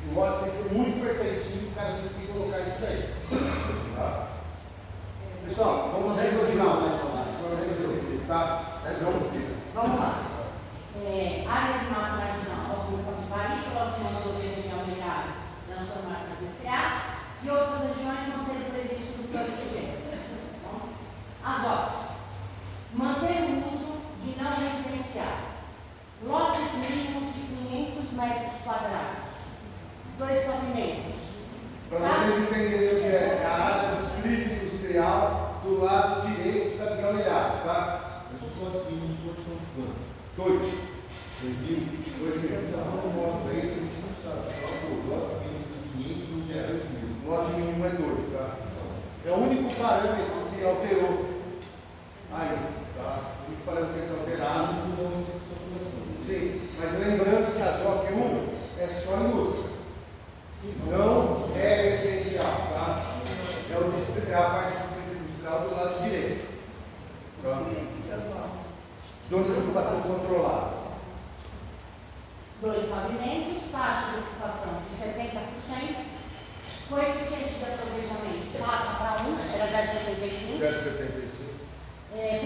O lote tem que ser muito perfeitinho para conseguir colocar isso aí. Tá? Pessoal, vamos sair do final. Tá? Vamos lá. Área de marginal, varia próxima ao governo de Almirada, transformar para CCA, e outras regiões não terem previsto no plano de governo. As obras. Manter o uso de não residencial. Lotes mínimos de 500 metros quadrados. 2 pavimentos. Para vocês entenderem o que é a área do distrito industrial do lado direito da Miguel Milhar, tá? Esses lotes mínimos hoje são de quanto? 2. 2.000. Não mostra isso, a gente não sabe. Só o lotes mínimos de 500 não é 2.000. O lote mínimo é 2, tá? É o único parâmetro que alterou. Aí, tá? O único parâmetro que eles alteraram. Sim, mas lembrando que a ZOF 1 é só indústria. Não é residencial, tá? É a parte do distrito industrial do lado direito. Tá? Zona de ocupação controlada. 2 pavimentos, taxa de ocupação de 70%, coeficiente de aproveitamento passa para 1, era 0,75. 0,75.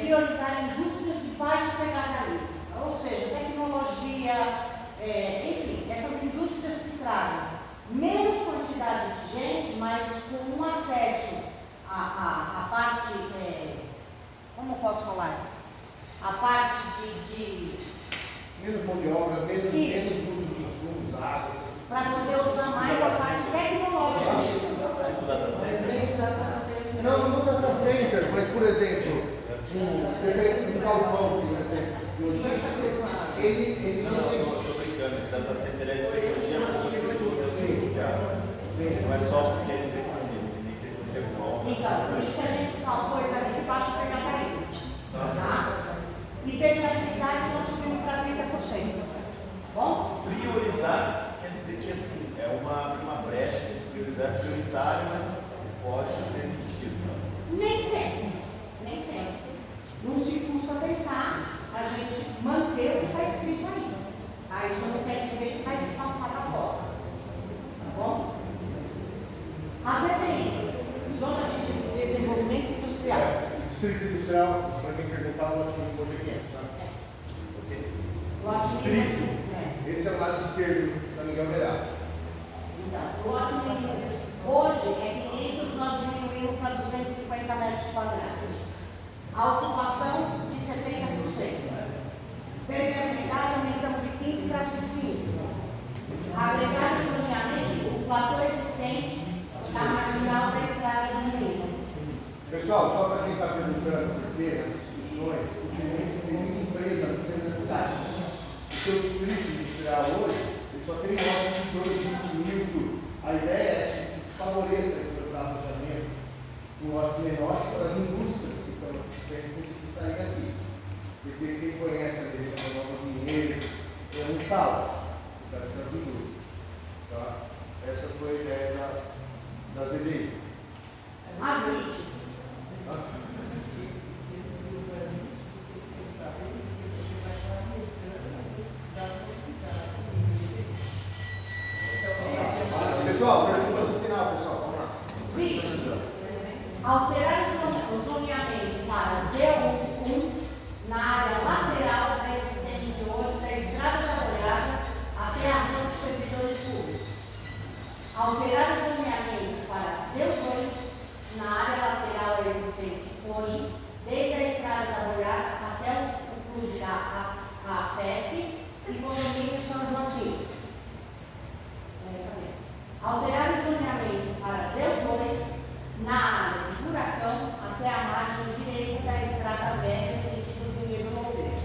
Priorizar indústrias de baixa pegada livre, ou seja, tecnologia, enfim, essas indústrias que trazem menos quantidade de gente, mas com um acesso à parte, como posso falar? A parte de menos mão de obra, menos uso de insumos, água. Para poder usar mais a parte tecnológica. Tipo data center? Não data center, mas por exemplo, você tem um galpão, por exemplo, logística, ele não tem. Não, estou brincando, data center é tecnologia com as pessoas estudiadas. Não é só porque ele tem tecnologia com alta. Então, por isso que a gente fala coisa ali de baixa pegada livre. Tá? E permeabilidade nós subimos para 30%. Bom? Priorizar quer dizer que assim, é uma brecha de priorizar prioritário, mas não pode ser permitido. Nem sempre. Nem sempre. Não se custa tentar a gente manter o que está escrito aí. Tá? Isso não quer dizer que vai se passar da porta. Tá bom? As EPI, Zona de Desenvolvimento Industrial. Distrito industrial, para quem perguntar, o lote mínimo hoje é 500, tá? Ok? Lote Distrito. mínimo. Esse é o lado esquerdo da Miguel Milhar. Então, o lote mínimo hoje é 500, nós diminuímos para 250 metros quadrados. A ocupação de 70%. Permeabilidade aumentamos de 15 para 25. Agregar o zoneamento, o platô existente da marginal da estrada do Rio. Pessoal, só para quem está perguntando, porque as instituições, ultimamente tem muita empresa no centro da cidade. O seu distrito industrial hoje, ele só tem lojas de 20 mil tudo. A ideia é que se favoreça o planejamento com lotes menores para as indústrias que estão sempre conseguindo sair daqui. Porque quem conhece a região da Nova Pinheiro é um caos das indústrias. Tá? Essa foi a ideia das EDI. Azite. Pessoal, perguntas no final, pessoal. Vamos lá. Alterar o zoneamento para Z1 na área lateral da existente hoje da Estrada da Goiaba até a rua dos servidores públicos. Alterar o zoneamento para Z2 na área lateral existente hoje, desde a Estrada da Goiaba até o clube da FESP e condomínio São Joaquim. Alterar o zoneamento para Z2 na área de Buracão até a margem direita da Estrada Velha, sentido Vinhedo Louveira.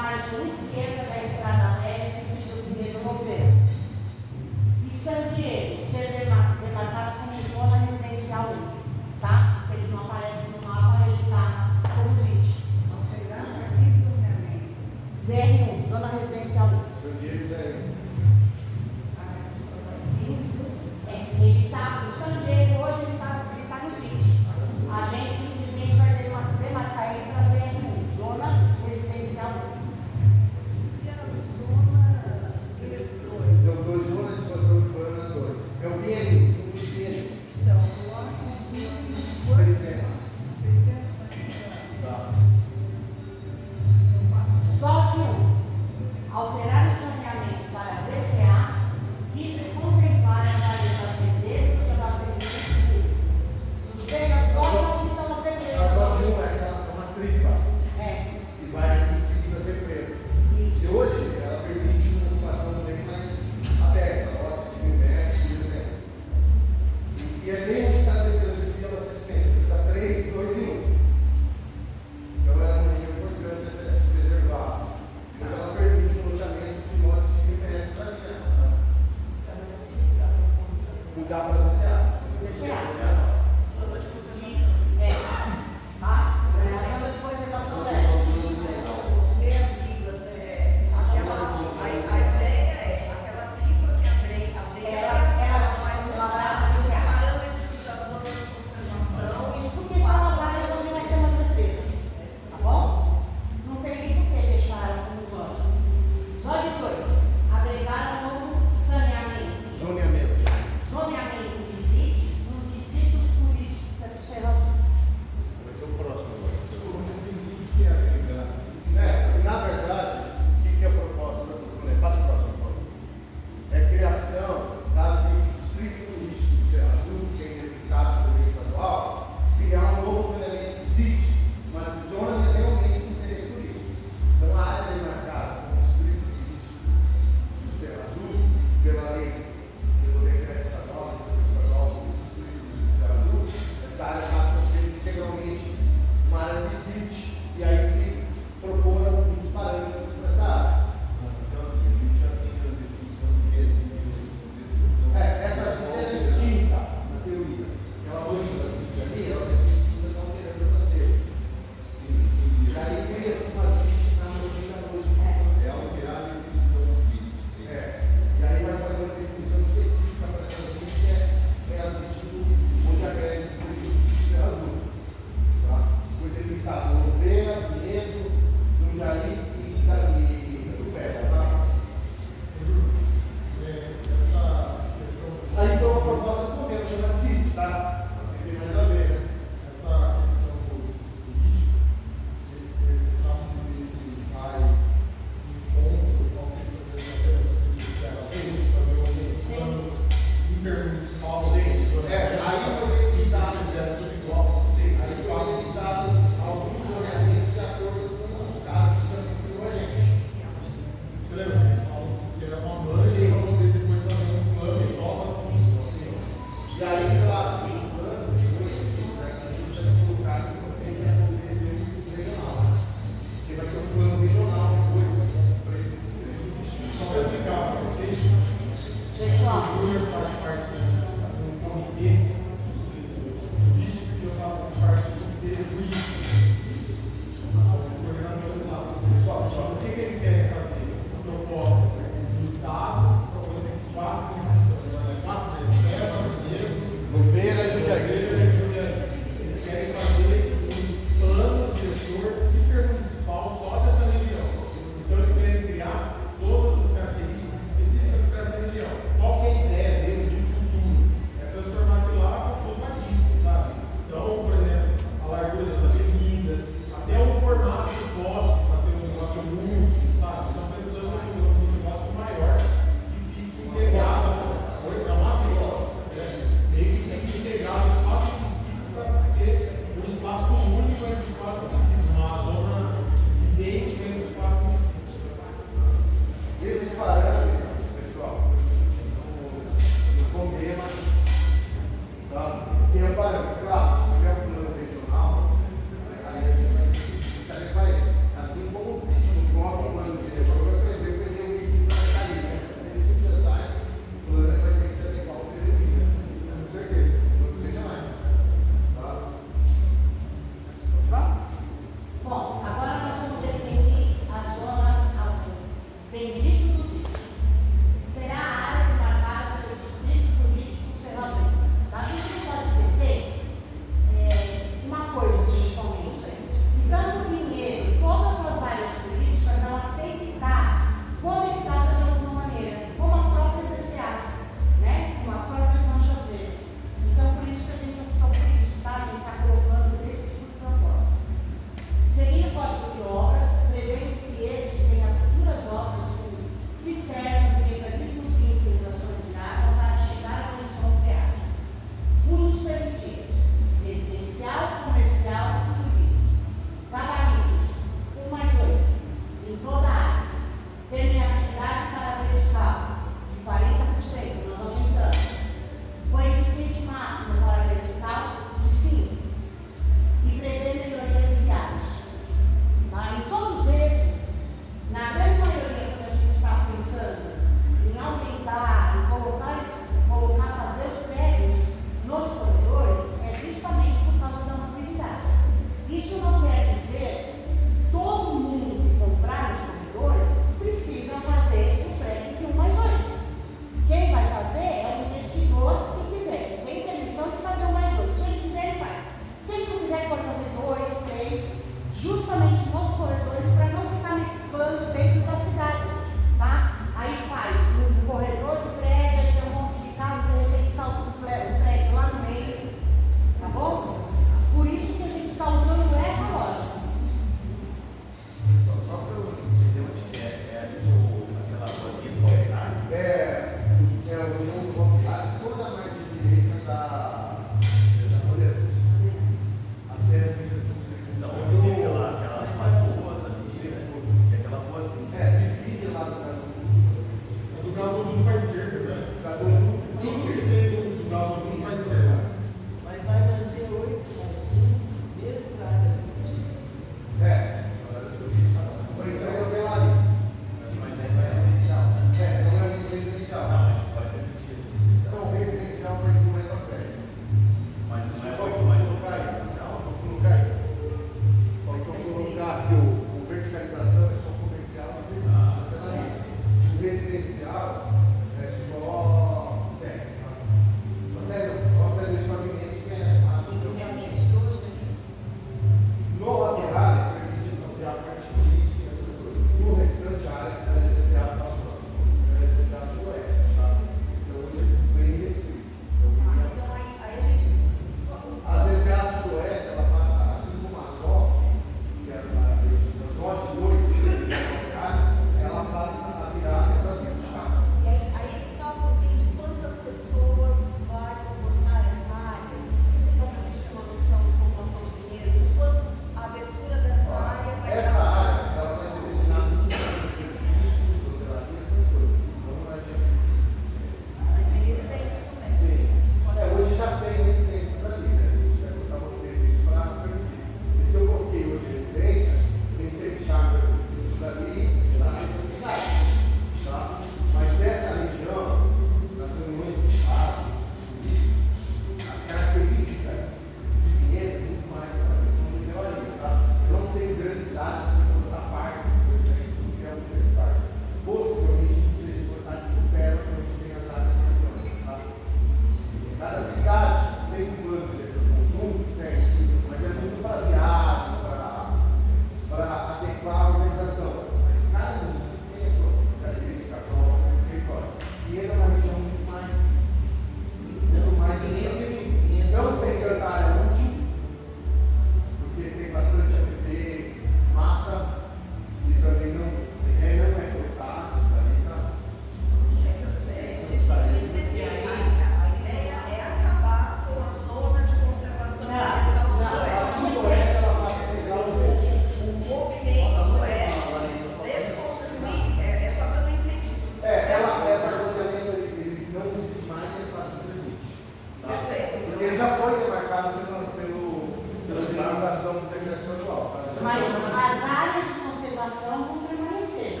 limitação do decreto atual. Mas as áreas de conservação vão permanecer.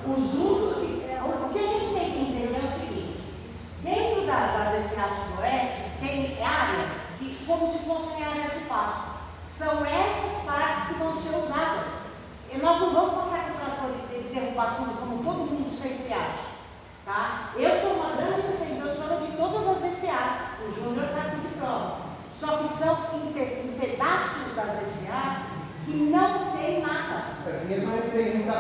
Os usos, o que a gente tem que entender é o seguinte: dentro das SAs Sudoeste, tem áreas que, como se fossem áreas de pasto. São essas partes que vão ser usadas. E nós não vamos passar com o trator e derrubar tudo, como todo mundo sempre acha. Tá? Eu sou uma grande defensora de todas as SAs. O Júnior está aqui de prova. Só que são em pedaços das SAs que não tem nada. Ele não tem muita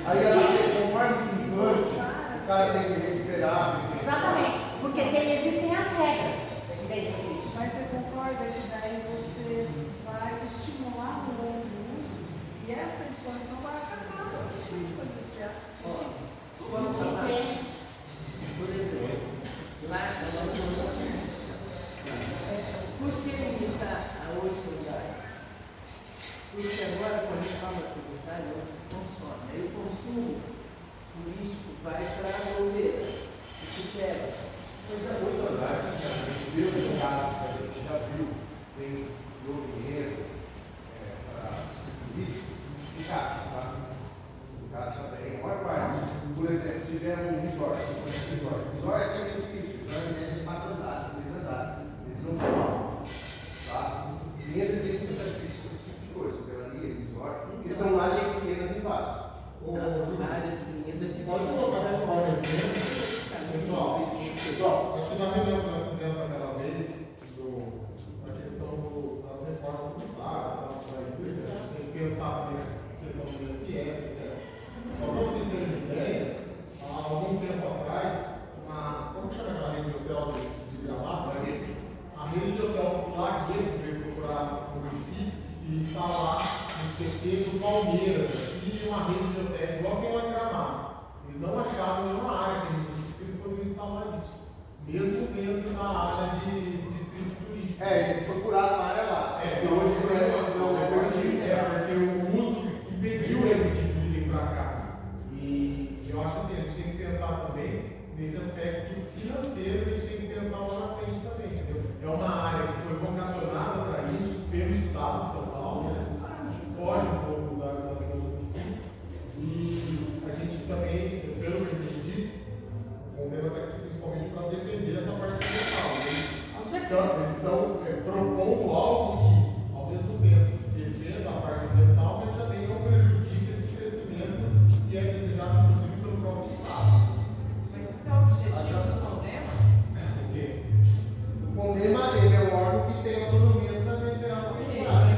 aí conforme se implante, o cara tem que recuperar. Exatamente, porque existem as regras dentro disso. Mas você concorda que daí você vai estimular o longo uso e essa expansão vai acabar com as políticas Por exemplo, lá por que limitar a 8 lugares? Porque agora, quando a gente fala tributário, é onde se consome. Aí o consumo turístico vai para a Louveira, o Chipera. Pois é, 8 andares, a gente viu os lugares que a gente já viu, tem Louveira, para turístico, encaixa, tá? Encaixa bem, a maior parte. Por exemplo, se tiver um resort é meio difícil, resort é média de 4 andares, 3 andares, eles não são altos, tá? Dentro tem muita crítica desse tipo de coisa, hotelaria, resort, porque são áreas pequenas e vastas. área de vinheta. Pode colocar como exemplo, pessoal, acho que na reunião que nós fizemos aquela vez, a questão das reformas tributárias, a gente tem que pensar também na questão do ISS, etc. Só para vocês terem uma ideia, há algum tempo atrás, como chama aquela rede de hotel de Gramado? A rede de hotel Lagueiro veio procurar o município e está lá no CT do Palmeiras, aqui uma rede de hotéis igual que lá em Gramado. Eles não achavam nenhuma área que no município eles poderiam instalar isso, mesmo dentro da área de distrito turístico. Eles procuraram a área lá. Porque hoje não é permitido. Porque o uso impediu eles de virem para cá. E eu acho que assim, a gente tem que pensar também nesse aspecto financeiro, a gente tem que pensar lá na frente também, entendeu? É uma área que foi vocacionada para isso pelo Estado de São Paulo, foge um pouco das leis do município, e a gente também, pelo que eu entendi, o Condema está aqui principalmente para defender essa parte ambiental. Eles estão propondo algo que, ao mesmo tempo, defenda a parte ambiental, mas também não prejudique esse crescimento que é desejado, inclusive, pelo próprio Estado. Mas esse é o objetivo do Condema? Por quê? O Condema, ele é um órgão que tem autonomia para liberar a comunidade.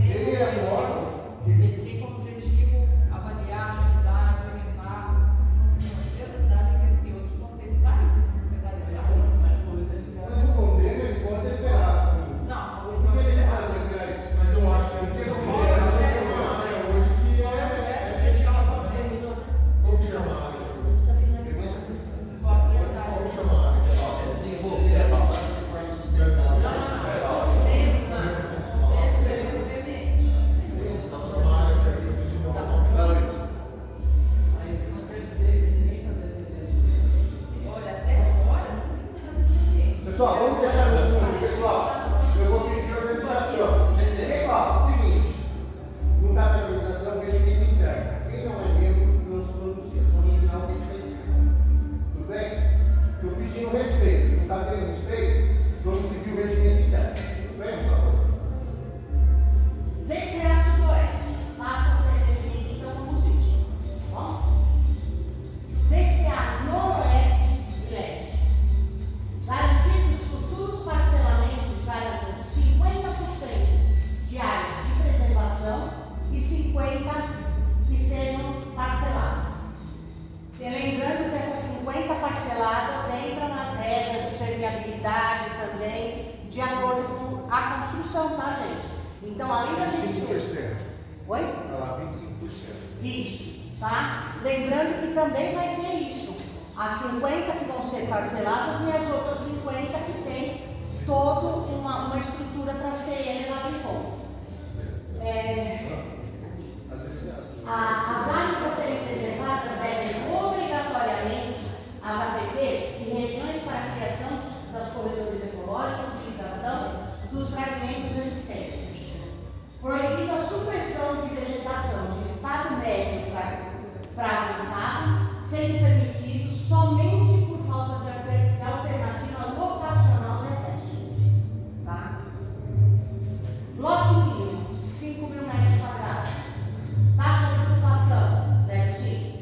Ele é um órgão. Ele tem como objetivo avaliar, analisar, implementar a questão financeira da cidade, tem outros conceitos vários secretariais. Mas o Condema ele pode liberar. Não, Por que ele pode liberar isso? Mas eu acho que ele tem uma área hoje que é fechada. Como que chama a área? Como chama a área? desenvolver essa parte de forma sustentável. Pessoal, vamos deixar no fundo, pessoal. Eu vou pedir organização. Vem lá, seguinte. Não está na organização, investimento interno. Quem não é membro, não se pronuncia. Só no final tem que receber. Tudo bem? Estou pedindo respeito. Não está tendo respeito? Vamos seguir o regimento interno. Tudo bem, por favor? ZCA Sudoeste passa a ser definido então como sítio. Ó. ZCA Noroeste e Leste. Garantir que os futuros parcelamentos garantam 50% de área de preservação e 50% que sejam parceladas. E lembrando que essas 50 parceladas entram nas regras de permeabilidade também, de acordo com a construção, tá, gente? Então, além da 25%. Oi? Olha lá, 25%. Isso, tá? Lembrando que também vai ter isso. As 50 que vão ser parceladas e as outras 50 que tem toda uma estrutura para CN lá de fora. As áreas a serem preservadas devem obrigatoriamente as APPs e regiões para a criação dos corredores ecológicos de ligação dos fragmentos existentes. Proibido a supressão de vegetação de estado médio para avançado, sendo permitido somente por falta de alternativa locacional de acesso. Tá? Lote mínimo, 5.000 metros quadrados. Taxa de ocupação, 0,5.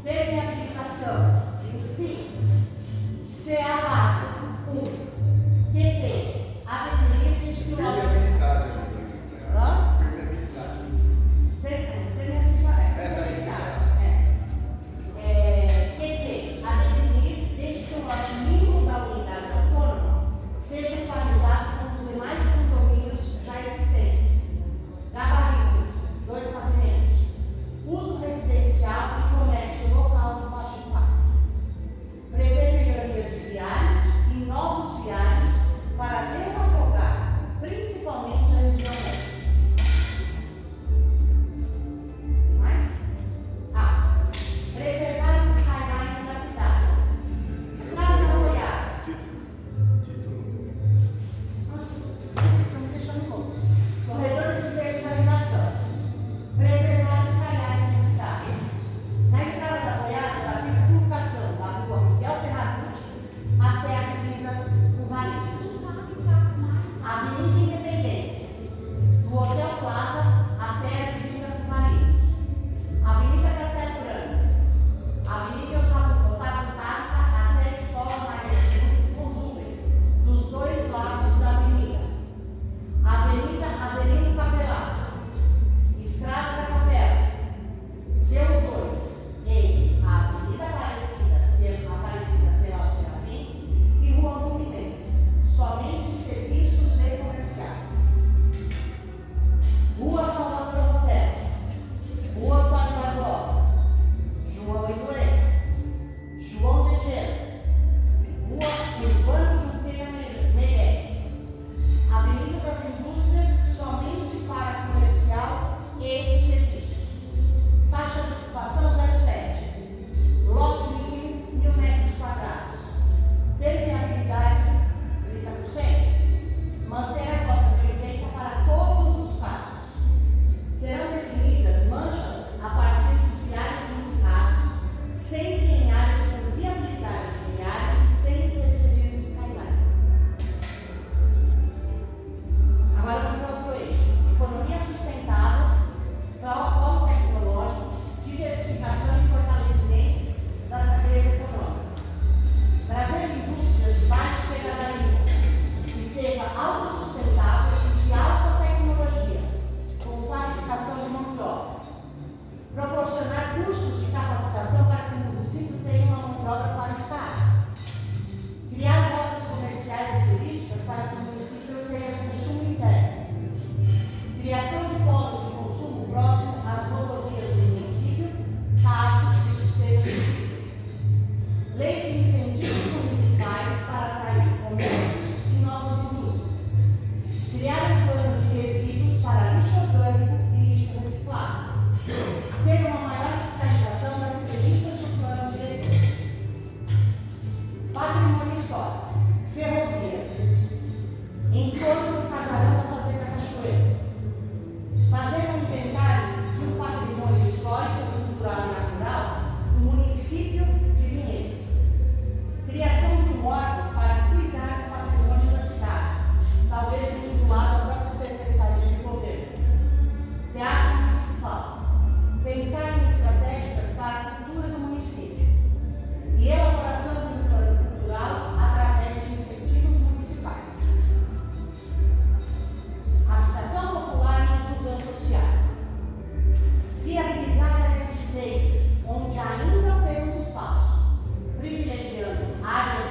Permeabilização, 25. CA básico, 1. QT, a definir 20 km. Permeabilidade, Hã? permeabilidade. QT, a definir desde que o lote mínimo da unidade autônoma seja equalizado com os demais condomínios já existentes. Gabarito, 2 pavimentos. Uso residencial e comércio local de baixo impacto. Prever melhorias de viários e novos viários para desafogar, principalmente a região oeste. Mais? Preservar o skyline da cidade. Estrada da Goiás. Estão me deixando louco. Corredor de verticalização. Preservar o skyline da cidade. Na estrada da Goiás, da bifurcação da rua Miguel Ferragutti até a divisa do Valinhos. Avenida Independência, do Hotel Plaza até a divisa do Valinhos. Avenida Castelo Branco, Avenida Otávio Tasca até a Escola Maria de Lourdes Consumer, dos dois lados da avenida. Avenida Avelino Capelato, Estrada da Capela, CO2 em Avenida Aparecida pela Serafim e Rua Fluminense, somente serviços e comerciais. Rua Salvador Roberto, Rua Antônio Barbosa, João Idoeira, João Tejero, Rua Urbano Junqueira Meireles, Avenida das Indústrias, somente para comercial e serviços. Taxa de ocupação 0,7. Lote mínimo 1.000 metros quadrados. Permeabilidade 30%. Manter a cota de 80% para todos os casos. Serão definidas manchas a partir dos viários indicados, sempre em áreas com viabilidade de viário e sem interferir no skyline. Agora vamos para outro eixo. Economia sustentável, polo tecnológico, diversificação e fortalecimento das cadeias econômicas. Trazer indústrias de baixa pegada limpa, que seja autossustentável e de alta tecnologia, com qualificação de mão de obra. Proporcionar cursos de capacitação para que o município tenha uma mão de obra qualificada. Criar rotas comerciais e turísticas para que o município tenha consumo interno. Criação de polos de consumo próximo às rodovias do município, caso isso seja possível. Lei de incentivos municipais para atrair comércios e novas indústrias. Criar um plano de resíduos para lixo orgânico e lixo reciclado. Ter uma maior fiscalização das premissas do plano diretor. Patrimônio histórico. Ferrovia. Em torno do casarão da Fazenda Cachoeira. Fazer um inventário de um patrimônio histórico, cultural e natural no município de Vinhedo. Criação de um órgão para cuidar do patrimônio da cidade, talvez vinculado à própria Secretaria de Governo. Teatro Municipal. Pensar em estratégicas para a cultura do município. E elaboração de um plano cultural através de incentivos municipais. Habitação popular e inclusão social. Viabilizar áreas de 6, onde ainda temos espaço, privilegiando áreas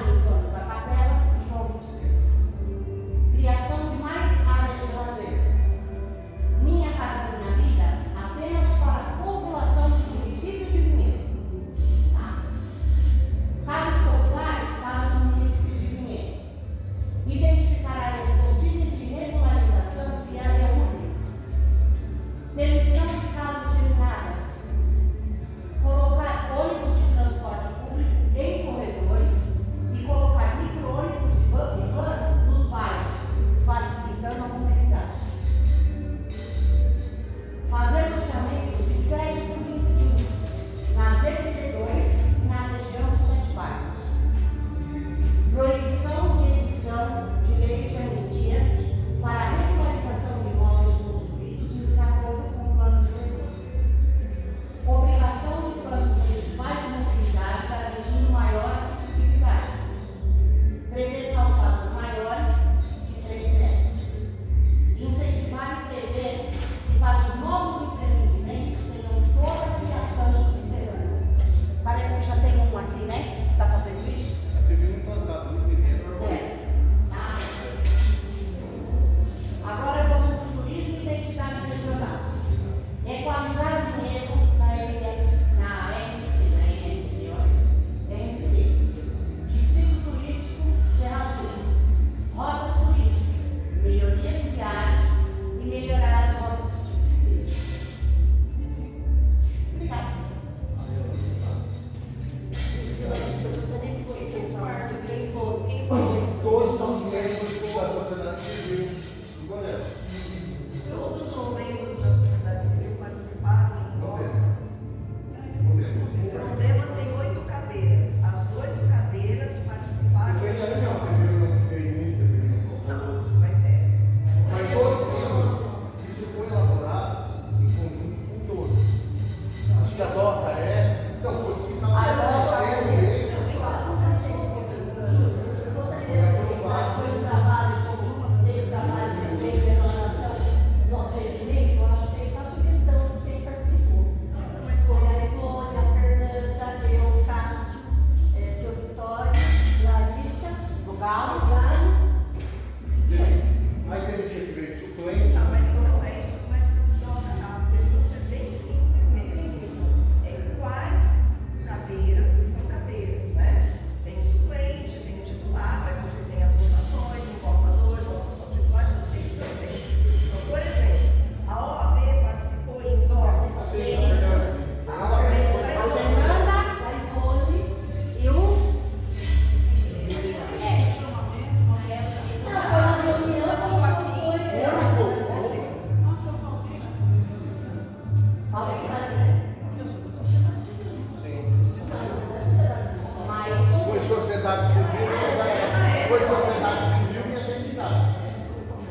sociedade civil, foi sociedade civil e as entidades.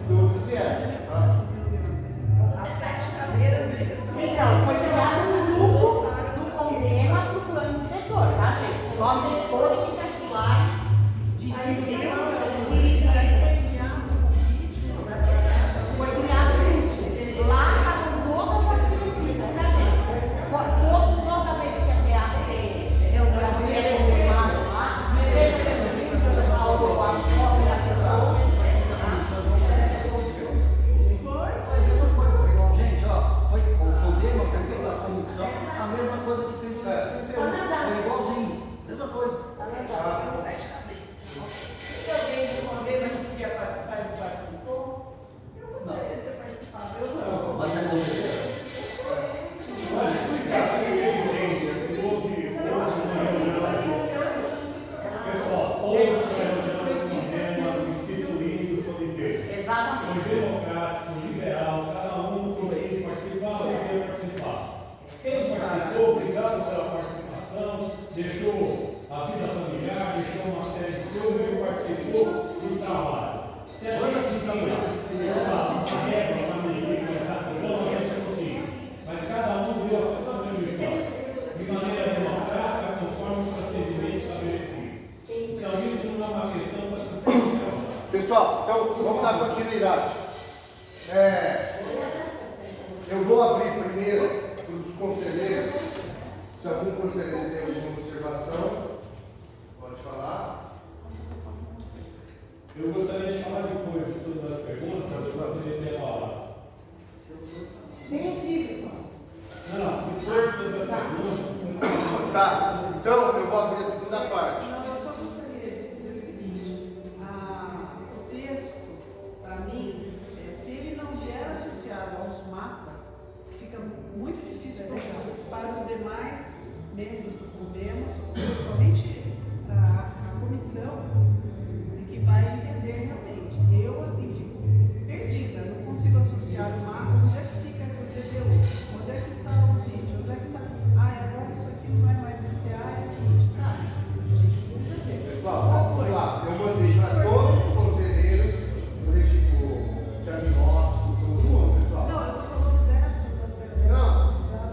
Todos vieram. As 7 cadeiras necessárias. Então, foi criado um grupo do Condema para o plano diretor, tá, gente? O nome de todos os titulares de civil foi criado um grupo. Lá estavam todas as diretrizes da gente. Toda vez que a teatro é confirmado lá, seja pelo a cópia da pessoa. Gente, ó, foi o Condema, foi feito a comissão, a mesma coisa que fez o SPTU. Foi igualzinho, mesma coisa. Se alguém do Condema que queria participar e não participou, eu gostaria de ter participado. Eu não. Mas é conselheiro? Pessoal, hoje é o Condema instituído os comitês. Exatamente. Foi democrático, liberal, cada um quis participar, ou queria participar. Quem participou, obrigado pela participação, deixou a vida familiar, deixou uma série de coisas, ele participou do trabalho. Se a gente tinha uma regra, uma medida, começar por não, a gente não tinha. Mas cada um deu a sua contribuição, de maneira democrática, conforme o procedimento estabelecido. Então, isso não é uma questão para se Pessoal, então vamos dar continuidade. Eu vou abrir primeiro para os conselheiros. Se algum conselheiro tem alguma observação, pode falar. Eu gostaria de falar depois de todas as perguntas, para depois poder ter a palavra. Nem o bíblico. Não, depois de todas as perguntas. Tá, então eu vou abrir a segunda parte. Não, eu só gostaria de dizer o seguinte: o texto, para mim, se ele não vier associado aos mapas, fica muito difícil para os demais membros do Condema, somente a comissão, que vai entender realmente. Eu, assim, fico perdida, não consigo associar o mapa. Onde é que fica essa DDU? Onde é que está o sítio? Onde é que está. Agora isso aqui não é mais SCA, é sítio. Cara, a gente precisa ver. Pessoal, vamos lá. Eu mandei para todos os conselheiros do regime diagnóstico, todo mundo, pessoal. Não, eu estou falando dessas alterações. Não,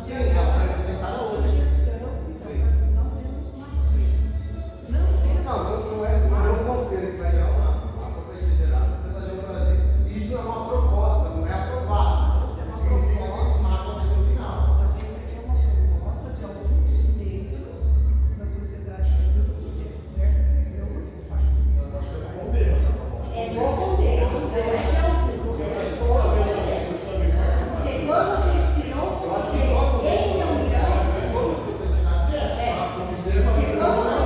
sim, ela foi apresentada hoje. Sugestão, então, não temos uma coisa. Não temos. Não é um conselho que vai gerar uma mapa, vai ser gerado para fazer o Brasil. Isso é uma proposta, não é aprovado. Significa que esse mapa vai ser o final. Talvez isso aqui é uma proposta de alguns membros da sociedade civil do poder, certo? Eu não fiz parte. Eu acho que é o Condema nessa volta. É do Condema, não é que é um grupo, é do Condema. Porque quando a gente criou o Eu acho que só Condema, em reunião, todos os entidades é, A Condema que quando é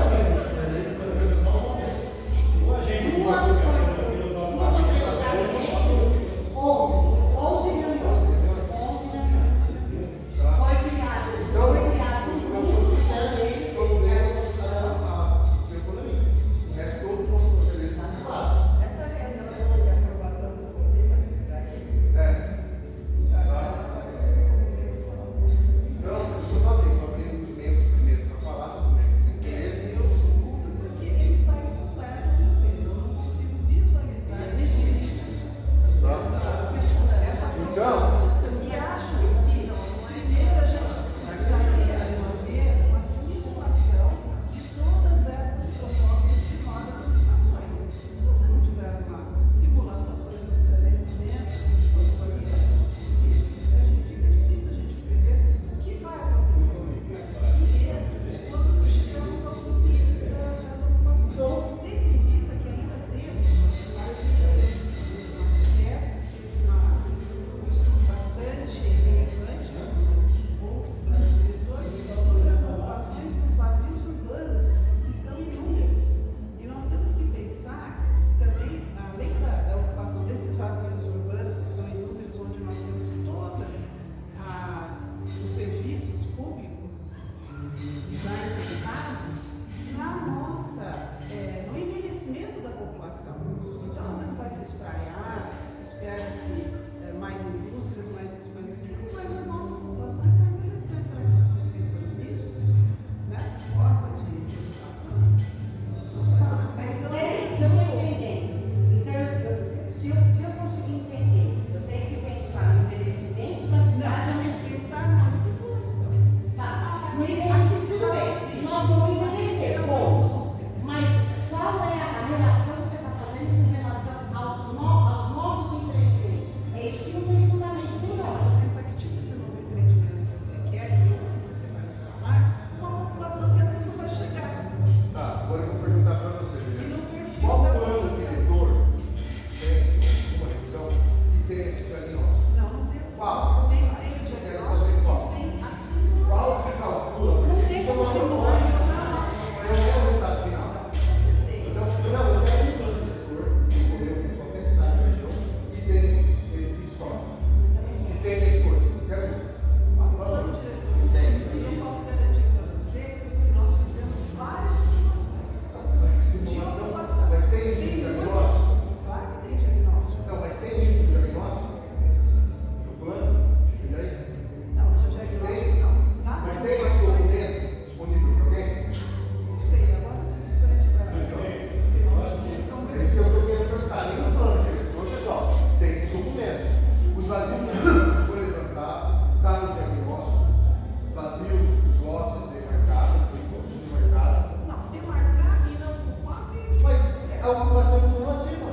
a ocupação cumulativa.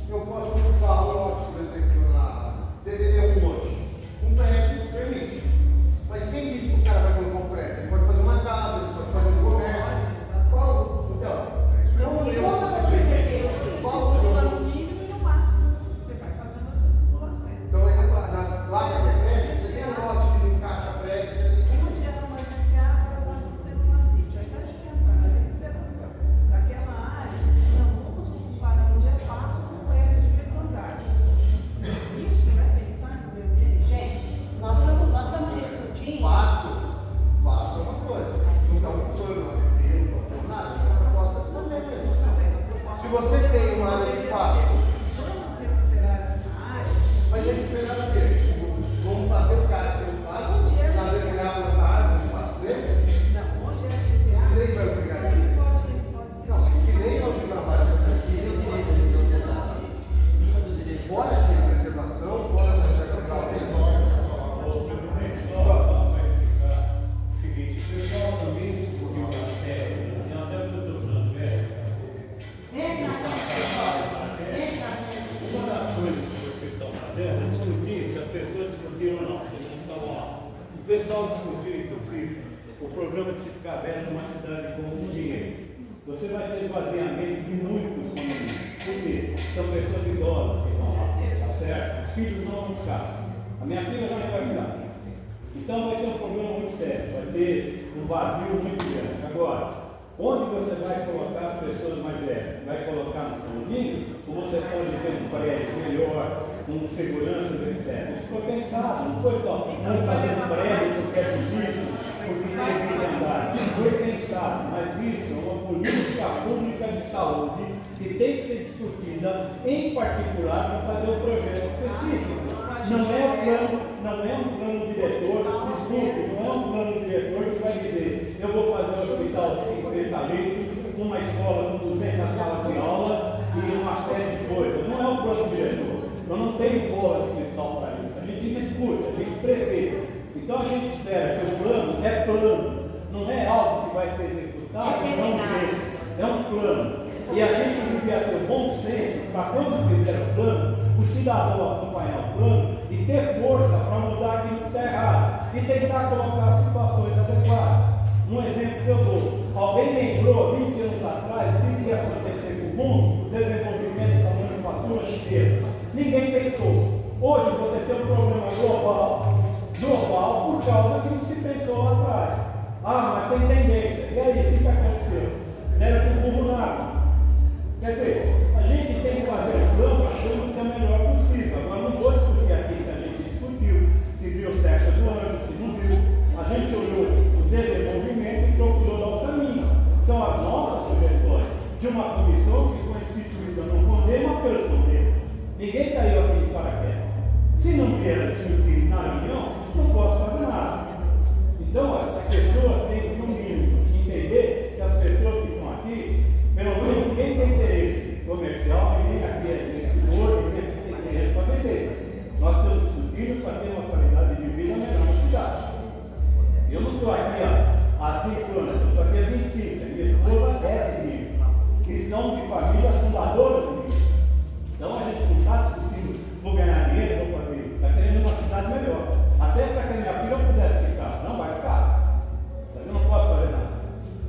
Eu posso ocupar um lote, por exemplo, na CDD 1 lote. Um prédio permite. Mas quem disse que o cara vai colocar um prédio? Ele pode fazer uma casa, ele pode fazer um comércio. Qual? Então, não E eu como você vai perceber? qual Simula no mínimo e no máximo. Você vai fazendo essas simulações. Então, nas placas de prédio, você tem um lote que não encaixa prédio, você tem que. Onde era uma SSA, agora passa a ser uma CIT. Aí pode pensar na recuperação daquela área. Não, vamos ocupar onde é fácil com prédio de andar. Isso vai pensar no meio ambiente? Gente, nós estamos discutindo. Pasto é uma coisa. Não está ocupando uma bebê, não está ocupando nada, não é uma proposta. Não é isso. Se você tem uma área de pasto, Vamos recuperar essa área. mas ele precisa ter. Vamos fazer o cara ter um pasto, fazer ele plantar no pasto dele. Não, onde é SSA? Que lei vai obrigar ele? Pode ser. Não, mas que lei vai obrigar o pasto? Fora de preservação, fora da preservação território. Ô, presidente, só para explicar o seguinte, o pessoal também discutiu a terra, assim, até o doutor Francisco, uma das coisas que vocês estão fazendo é discutir se as pessoas discutiram ou não, vocês não estavam lá. O pessoal discutiu, inclusive, o problema de se ficar velho numa cidade com dinheiro. Você vai ter esvaziamento de muitos condomínios. Por quê? São pessoas idosas que estão lá, tá certo? Os filhos não vão ficar. A minha filha já não vai ficar. Então vai ter um problema muito sério, vai ter um vazio muito grande. Agora, onde você vai colocar as pessoas mais velhas? Vai colocar no condomínio? Ou você pode ter um prédio melhor, com segurança, etc. Isso foi pensado, não foi só vamos fazer um prédio porque é possível, porque tem que andar. Foi pensado, mas isso é uma política pública de saúde que tem que ser discutida, em particular, para fazer um projeto específico. Não é um plano diretor, desculpe, não é um plano diretor que vai dizer eu vou fazer um hospital de 50 leitos, uma escola com 200 salas de aula e uma série de coisas. Não é um plano diretor. Eu não tenho bola de cristal para isso. A gente discute, a gente prevê. Então a gente espera que o plano é plano, não é algo que vai ser executado, é um plano. E a gente devia ter o bom senso para quando fizer o plano, o cidadão acompanhar o plano e ter força para mudar aquilo que está errado e tentar colocar as situações adequadas. Um exemplo que eu dou: alguém lembrou 20 anos atrás o que ia acontecer com o mundo, o desenvolvimento da manufatura chinesa? Ninguém pensou. Hoje você tem um problema global por causa do que se pensou lá atrás. Ah, mas tem tendência. E aí, o que aconteceu? Deram com o burro na água. Quer dizer, a gente tem que fazer um plano achando que é o melhor possível. Agora não vou discutir aqui se a gente discutiu, se viu o sexo do anjo, se não viu. A gente olhou o desenvolvimento e procurou dar o caminho. São as nossas sugestões de uma comissão que foi instituída no poder, mas pelo poder. Ninguém caiu aqui de paraquedas. Se não vier discutir na reunião, não posso fazer nada. Então, as pessoas têm que, no mínimo, entender que as pessoas que estão aqui, pelo menos ninguém tem interesse comercial, ninguém aqui é investidor, ninguém tem interesse para vender. Nós estamos discutindo para ter uma qualidade de vida melhor na cidade. Eu não estou aqui há 5 anos, eu estou aqui há 25. Minha esposa é comigo. E são de famílias fundadoras comigo. Então a gente não está discutindo, vou ganhar dinheiro, vou fazer isso. Está querendo uma cidade melhor. Até para que a minha filha pudesse ficar. Não vai ficar. Mas eu não posso fazer nada.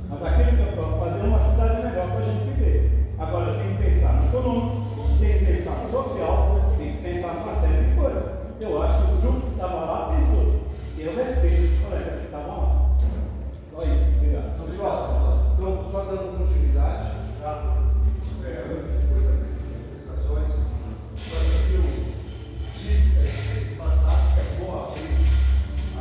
Mas aquilo que eu posso fazer é uma cidade melhor para a gente viver. Agora tem que pensar no econômico, tem que pensar no social, tem que pensar numa série de coisas. Eu acho que o grupo que estava lá pensou. E eu respeito os colegas que estavam lá. Só isso. Obrigado. Pessoal, então, só dando continuidade, tá? Antes e depois das manifestações, nós temos de passar, boa vez, a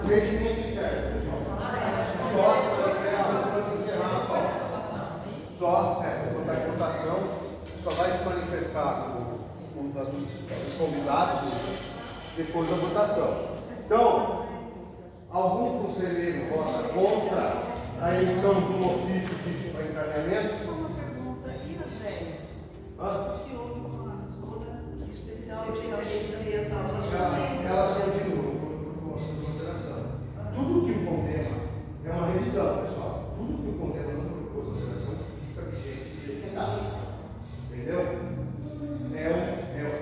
regimento interno, pessoal. Só se manifesta quando encerrar a pauta. Só, vou botar em votação, só vai se manifestar os convidados depois da votação. Então, algum conselheiro vota contra a emissão de um ofício de para encaminhamento? Só uma pergunta aqui na série. Que houve uma escolha especial de audiência ambiental da sua Ela continua por consideração. Tudo que o Condema é uma revisão, pessoal. Tudo que o Condema não propôs alteração fica vigente do jeito que está. Entendeu?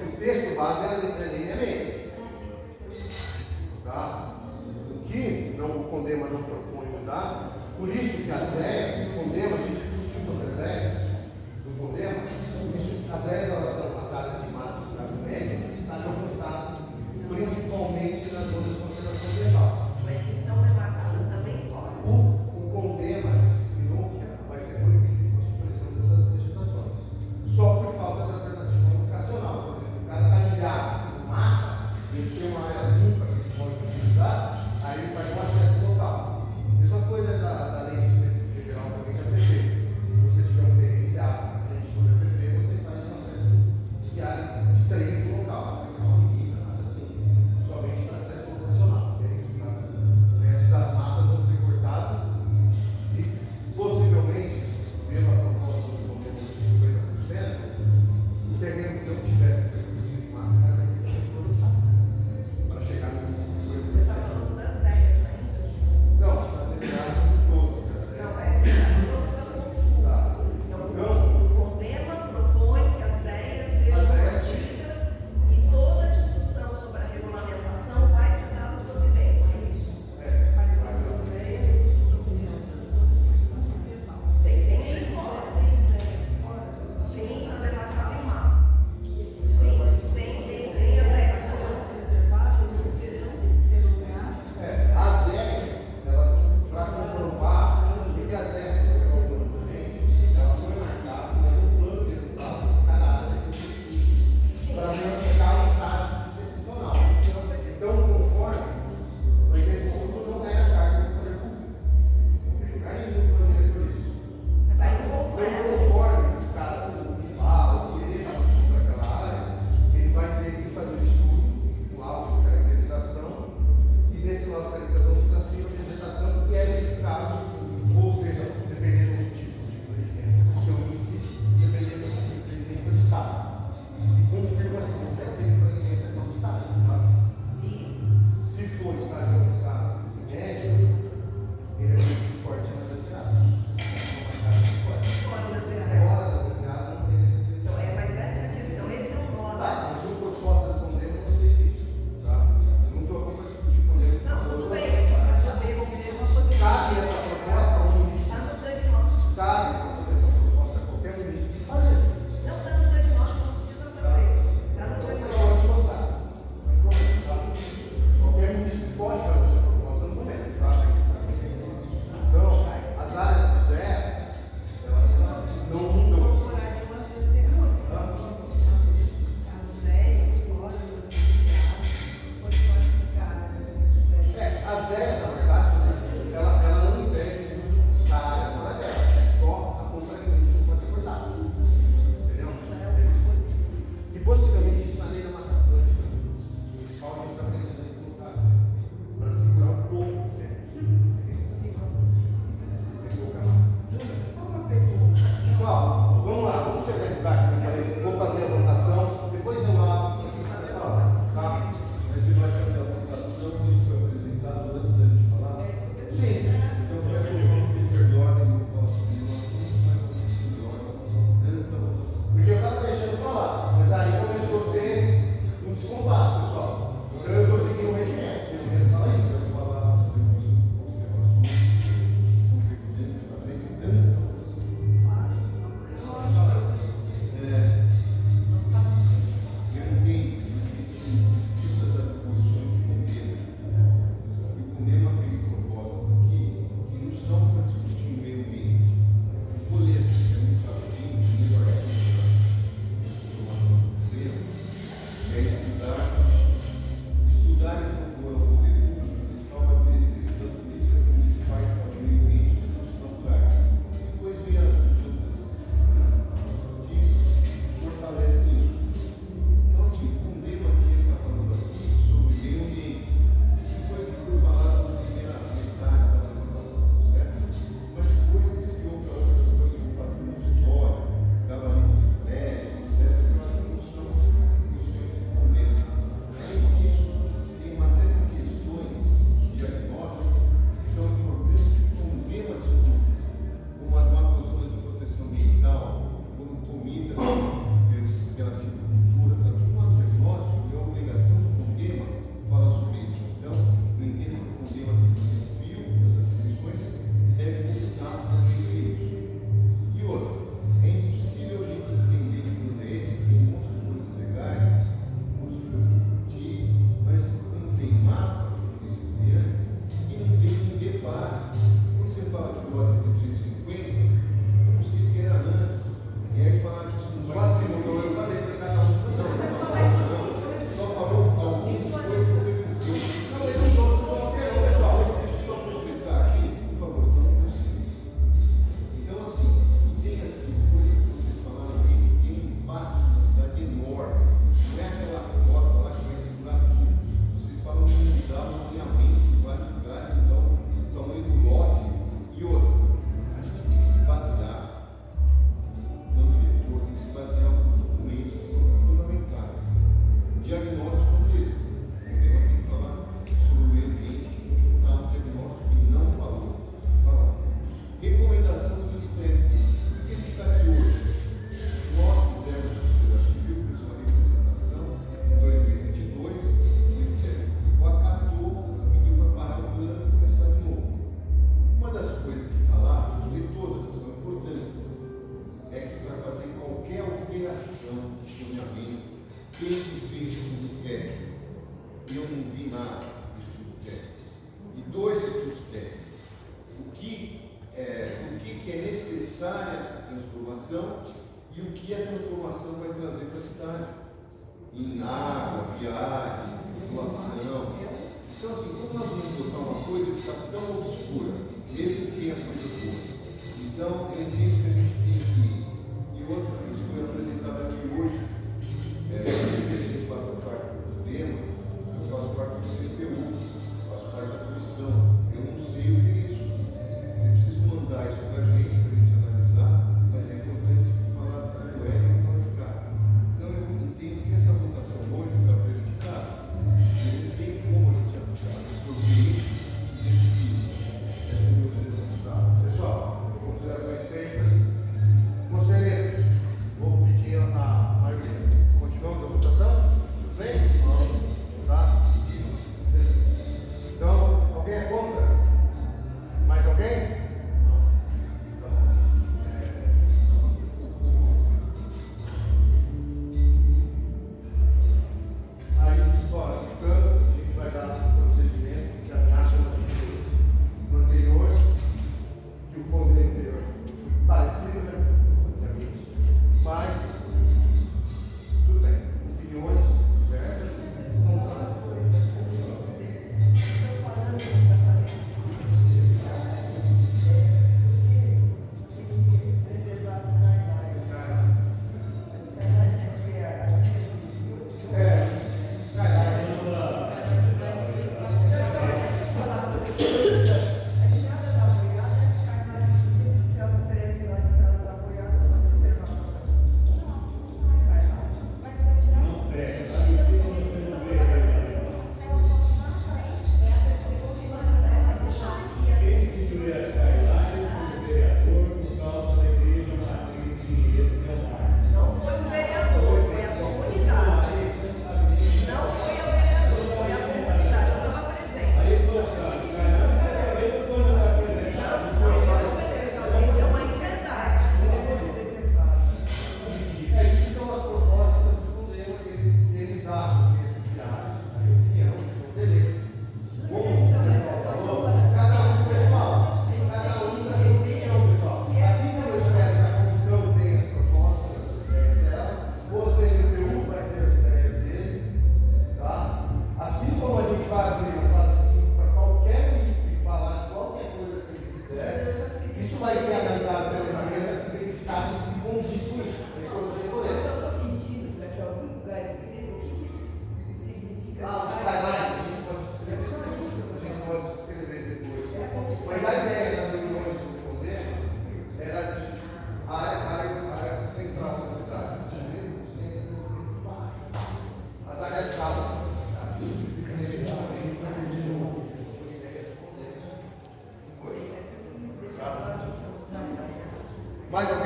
O texto base é lineamento. Tá? O que o Condema não propõe mudar, por isso que as regras, o Condema, a gente discutiu sobre as regras do Condema, as regras elas são as áreas de mata do estado médio e estado avançado, principalmente nas zonas de conservação ambiental. Mas que estão demarcadas também fora. O Condema disciplinou que vai ser proibido a supressão dessas vegetações, só por falta de alternativa vocacional. Por exemplo, o cara está ilhado no mata, ele tem uma área limpa que ele pode utilizar, aí ele faz um acesso local. Mesma coisa da lei de simetria geral também já prevê. Se você tiver um terreno ilhado na frente do EPP, você faz um acesso de área estreita local, uma mina,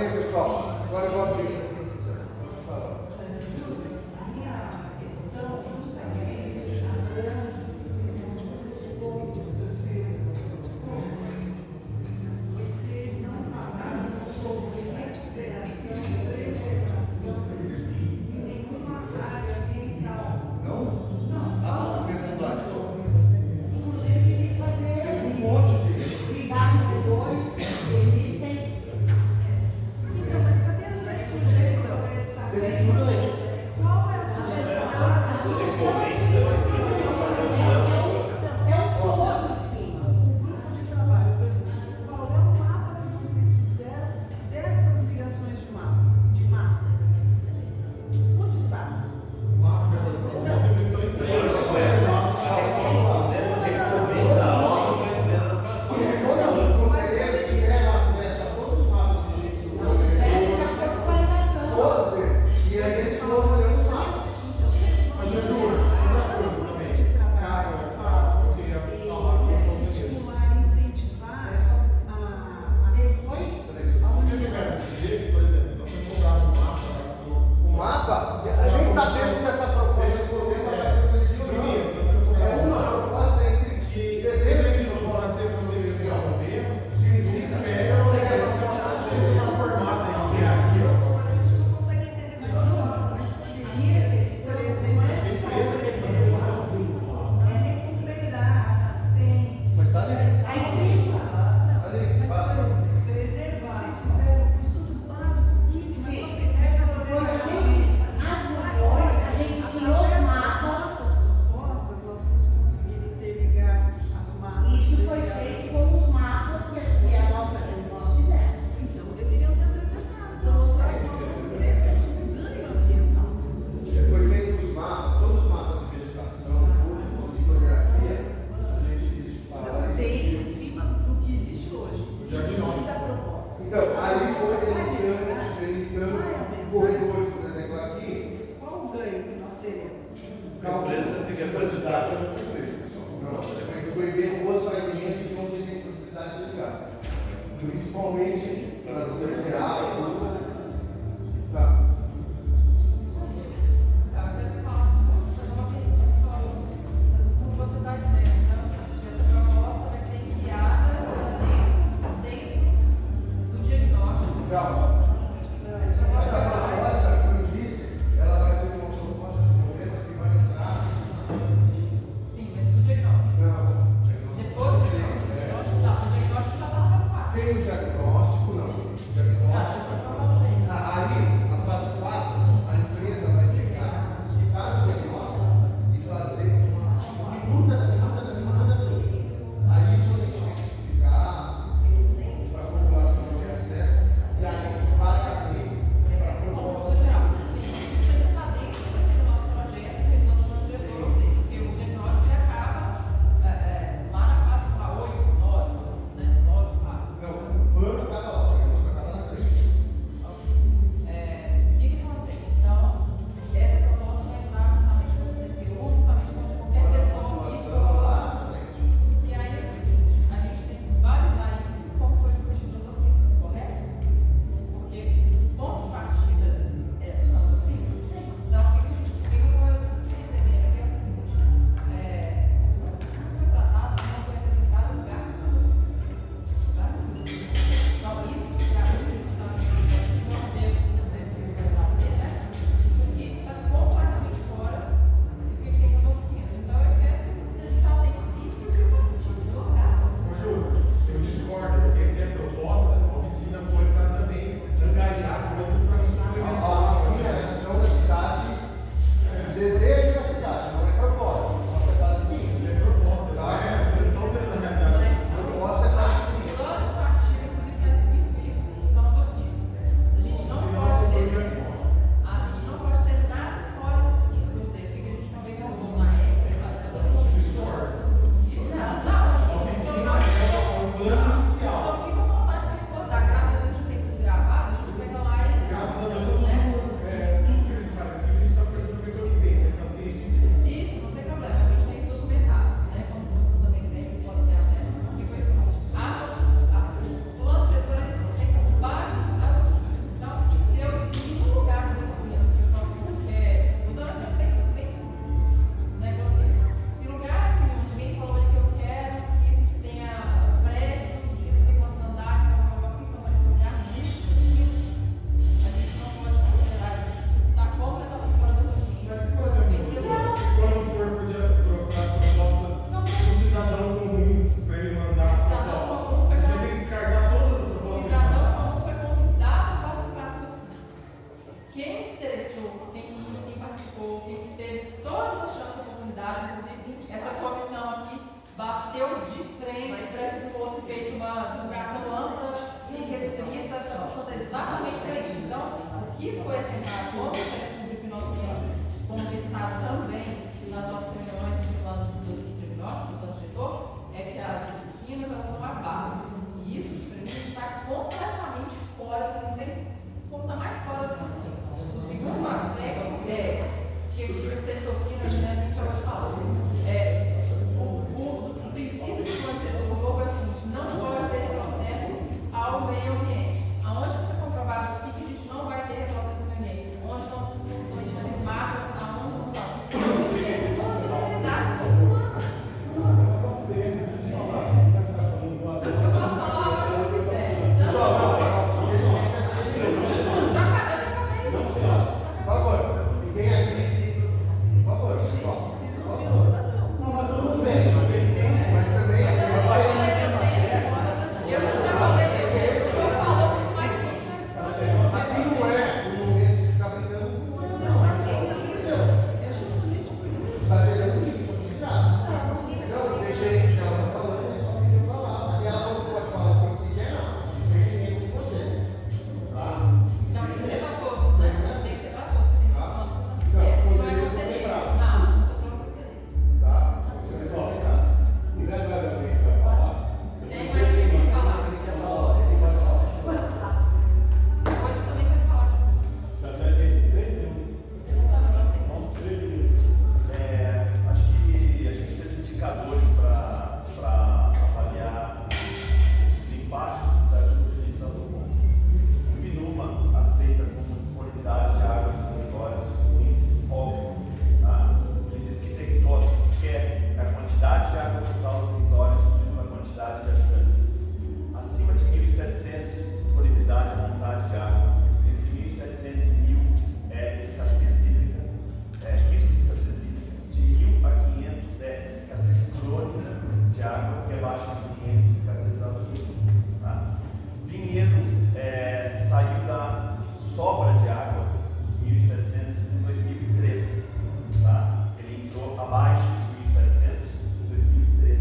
aí, pessoal. Agora eu vou abrir. Principalmente para as especiais. Tá. Tem o diagnóstico, não. O diagnóstico de água, que é baixa de 500, escassez absoluta. Tá? Vinhedo saiu da sobra de água, dos 1.700, em 2003. Tá? Ele entrou abaixo dos 1.700 em 2003.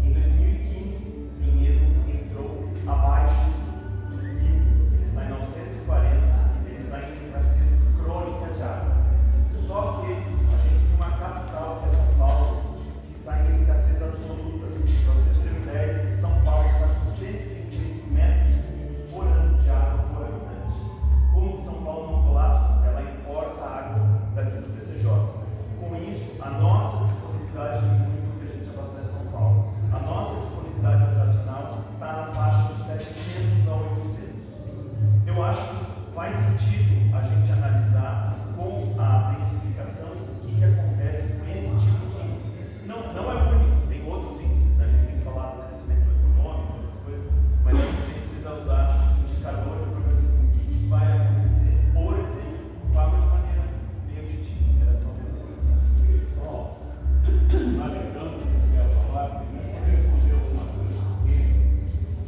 Em 2015, Vinhedo entrou abaixo dos 1.000. Ele está em 940, ele está em escassez crônica de água. Só que a gente tem uma capital, que é São Paulo, que está em escassez absoluta. Para vocês terem ideia, São Paulo está com 126 metros cúbicos por ano de água por habitante. Como que São Paulo não colapsa? Ela importa água daqui do PCJ. Com isso, a nossa disponibilidade hídrica que a gente abastece São Paulo, a nossa disponibilidade operacional está na faixa de 700 a 800. Eu acho que faz sentido a gente analisar com a densificação o que acontece com esse tipo de índice. Não é único, tem outros índices, né? A gente tem que falar do crescimento econômico, outras coisas, mas a gente precisa usar indicadores para ver o que vai acontecer, por exemplo, com água de maneira bem objetiva, em relação ao Pessoal, lembrando que você ia falar, que não respondeu alguma coisa aqui.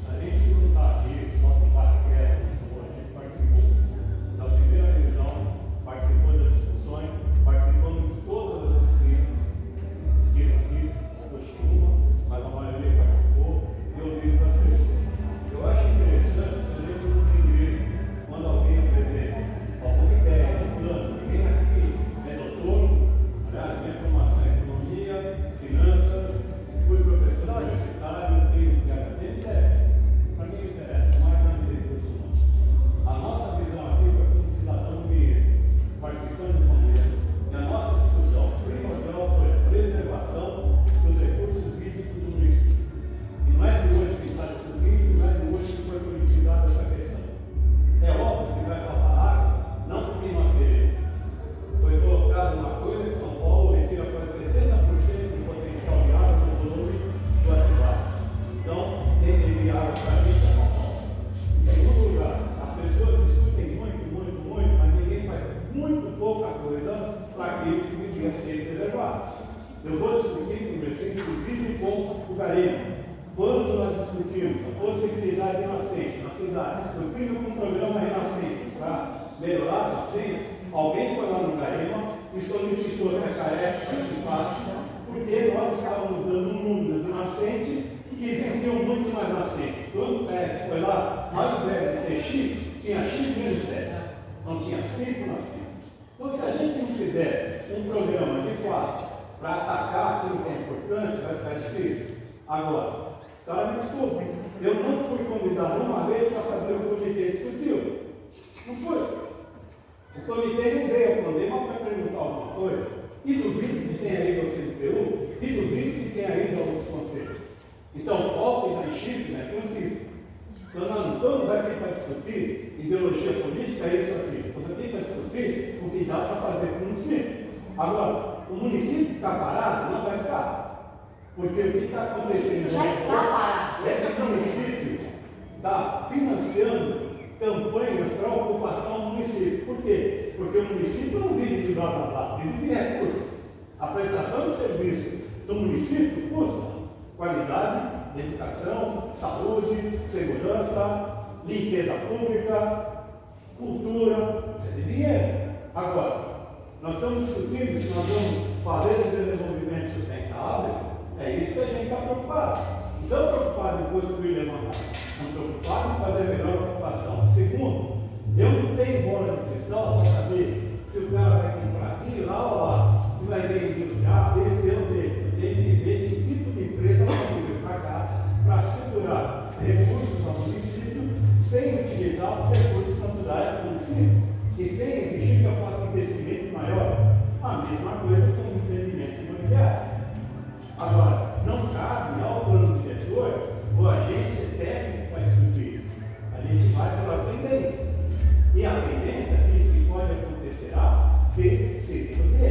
A gente não está aqui só com paraquedas, a gente participou da primeira reunião, participou das discussões, participamos de todas as disciplinas que existiram aqui, uma, mas a maioria participou e ouviu das pessoas. Eu acho interessante que a gente não primeiro, quando alguém apresenta alguma ideia, um plano, quem aqui é doutor, aliás, minha formação em economia, finanças, fui professor universitário, tenho ideia. Para mim interessa mais na vida de pessoas. A nossa visão aqui foi como cidadão mineiro, participando do Congresso, e a nossa discussão primordial foi a preservação dos recursos hídricos do município. E não é de hoje que está discutindo, não é de hoje que foi politizada essa questão. É óbvio que vai faltar água, não porque nós queremos. Foi colocado uma coisa que São Paulo retira quase 60% do potencial de água do volume do Atibaia. Então, tem que vir água para mim para São Paulo. Em segundo lugar, as pessoas discutem muito, mas ninguém faz muito pouca coisa para aquilo que devia ser preservado. Eu vou discutir, conversei inclusive com o Garema. Quando nós discutimos a possibilidade de nascente na cidade, discutindo com o programa Renascente para melhorar as nascentes, alguém foi lá no Garema e solicitou que a Careca participasse, porque nós estávamos dando um número de nascente que existiam muito mais nascentes. Quando o PS foi lá, ao invés de ter X, tinha X menos 7. Não tinha 5 nascentes. Então, se a gente não fizer um programa de fato para atacar aquilo que é importante, vai ficar difícil. Agora, sabe, desculpa, eu não fui convidado uma vez para saber o que o comitê discutiu. Não foi. O comitê nem veio ao Condema para perguntar alguma coisa. E duvido que tenha ido ao CNPU, e duvido que tenha ido a outros conselhos. Então, voltem na Chico, né, Francisco? Então, nós não estamos aqui para discutir ideologia política, é isso aqui. Estamos aqui para discutir o que dá para fazer com o município. Agora, o município ficar parado, não vai ficar. Porque o que está acontecendo Já está parado. Esse município está financiando campanhas para a ocupação do município. Por quê? Porque o município não vive de blá blá blá, vive de recursos. A prestação de serviço do município custa qualidade, educação, saúde, segurança, limpeza pública, cultura, precisa de dinheiro. Agora, nós estamos discutindo se nós vamos fazer esse desenvolvimento sustentável, é isso que a gente está preocupado. Não estamos preocupados em construir e levantar, estamos preocupados em fazer a melhor ocupação. Segundo, eu não tenho bola de cristal para saber se o cara vai comprar aqui, lá ou lá, se vai ver industrial, B, C ou D. Eu tenho que ver que tipo de empresa vai vir para cá para segurar recursos ao município sem utilizar os recursos naturais do município e sem exigir que eu faça investimento maior. A mesma coisa com o empreendimento imobiliário. Agora, não cabe ao plano diretor o agente técnico para discutir isso. A gente vai pelas tendências. E a tendência diz que pode acontecer A, B, C ou D.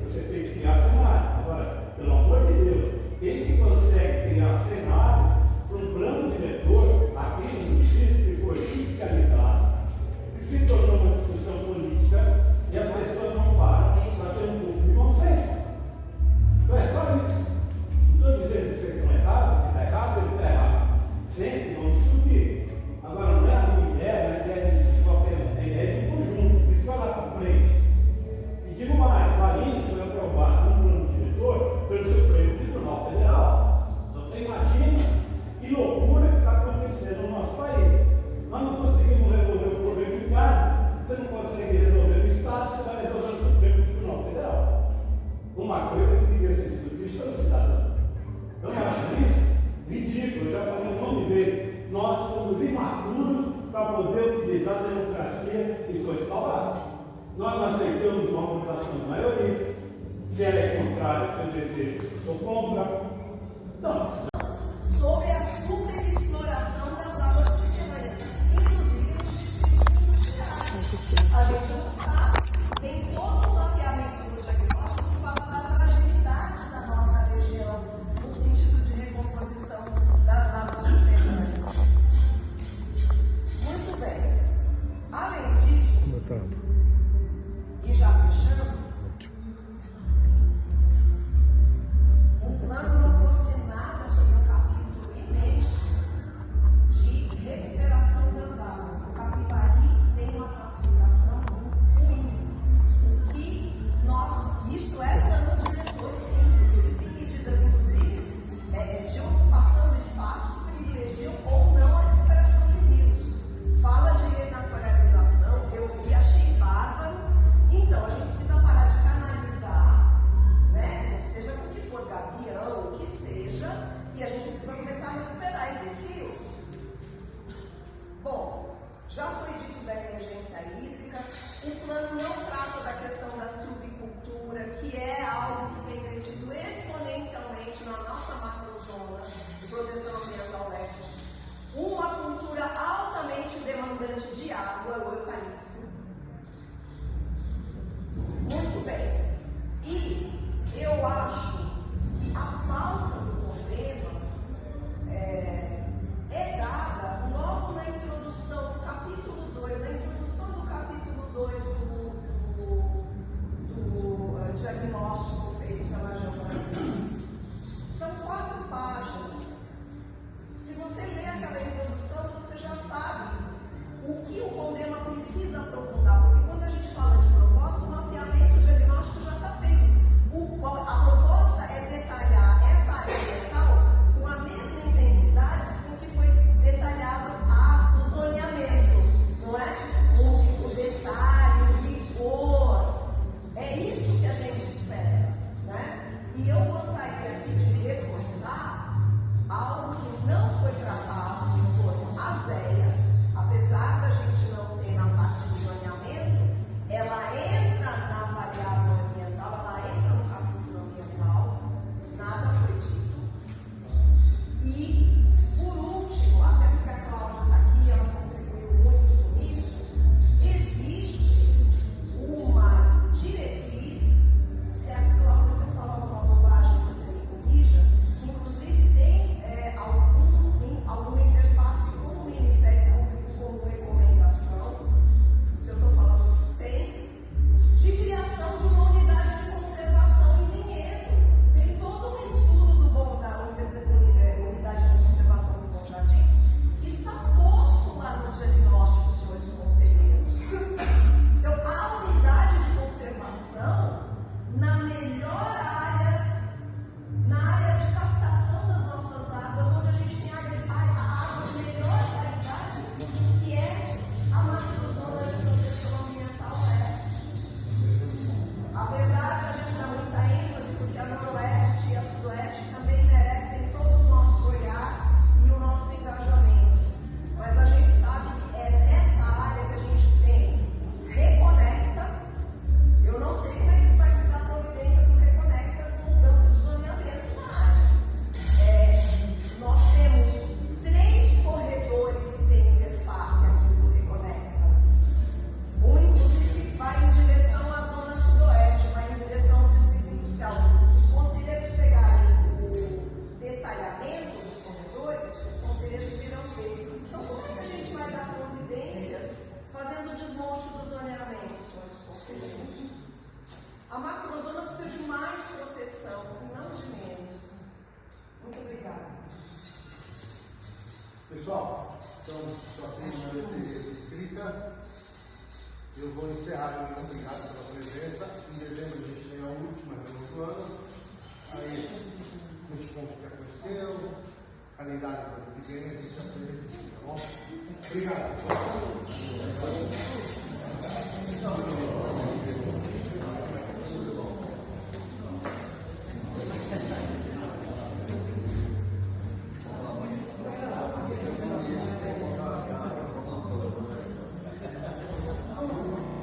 Você tem que criar cenário. Agora, pelo amor de Deus, quem que consegue criar cenário para um plano diretor aqui no município que foi judicializado, que se tornou uma discussão política e as pessoas não param para ter um pouco de bom senso? Nós não aceitamos uma votação de maioria. Se ela é contrária ao seu desejo, eu sou contra. Não. Sobre a superexploração das águas subterrâneas, inclusive a gente não sabe, tem todo um mapeamento do diagnóstico que fala da fragilidade da nossa região, no sentido de recomposição das águas subterrâneas. Muito bem. Além disso, e já fechando, o plano não trouxe nada sobre um capítulo imenso de recuperação das águas. O Capivari tem uma classificação ruim. O que isto é plano diretor, sim. Existem medidas, inclusive, de ocupação do espaço que privilegiam ou não a recuperação de rios. Fala de renaturalização, eu achei bárbaro. Então, a gente precisa parar de canalizar, né? Seja com que for gavião, o que seja, e a gente precisa começar a recuperar esses rios. Bom, já foi dito da emergência hídrica, o plano não trata da questão da silvicultura, que é algo que tem crescido exponencialmente na nossa macrozona de proteção ambiental leste. Uma cultura altamente demandante de água, o eucalipto. Muito bem. E eu acho que a pauta do problema é dada logo na introdução do capítulo 2, na introdução do capítulo 2 do diagnóstico feito pela Giovana. São 4 páginas. Se você ler aquela introdução, você já sabe o que o problema precisa aprofundar, porque quando a gente fala de proposta, o mapeamento diagnóstico já está feito. A proposta é detalhar essa área ambiental com a mesma intensidade com que foi detalhado o zoneamento, não é? O detalhe, o rigor. É isso que a gente espera, né? E eu gostaria aqui de reforçar algo que não foi tratado, que foram as EIAs. Apesar da gente não ter na parte de zoneamento, ela entra na variável ambiental, ela entra no capítulo ambiental, nada foi dito. E, por último, até porque a Cláudia está aqui, ela contribuiu muito com isso, existe uma diretriz, se a Cláudia você falar alguma bobagem, você me corrija, que inclusive tem alguma interface com o Ministério Público como recomendação, se eu estou falando que tem, de criação de uma unidade de conservação em Vinhedo. Tem todo um estudo da unidade de conservação do Bom Jardim que está posto lá no diagnóstico, senhores conselheiros. Então, a unidade de conservação, na melhor área, na área de captação das nossas águas, onde a gente tem a água de melhor qualidade, que é a macrozona de proteção ambiental leste. Apesar de a gente dar muita ênfase, porque a noroeste e a sudoeste também merecem todo o nosso olhar e o nosso engajamento. Mas a gente sabe que é nessa área que a gente tem Reconecta. Eu não sei como é que vai se dar providência do Reconecta com mudança de zoneamento na área. Nós temos 3 corredores que têm interface aqui do Reconecta. Um, inclusive, vai em direção à zona sudoeste, vai em direção ao distrito industrial. Se os conselheiros pegarem o detalhamento dos corredores, os conselheiros viram ver. Então, como é que a gente vai dar providências fazendo o desmonte do zoneamento, senhores conselheiros? A macrozona precisa de mais proteção, não de menos. Muito obrigada. Pessoal, então só tem uma defesa escrita. Eu vou encerrar. Muito obrigado pela presença. Em dezembro a gente tem a última reunião do ano. Aí a gente conta o que aconteceu, calendário do ano que vem, a gente aprende, tá bom? Obrigado.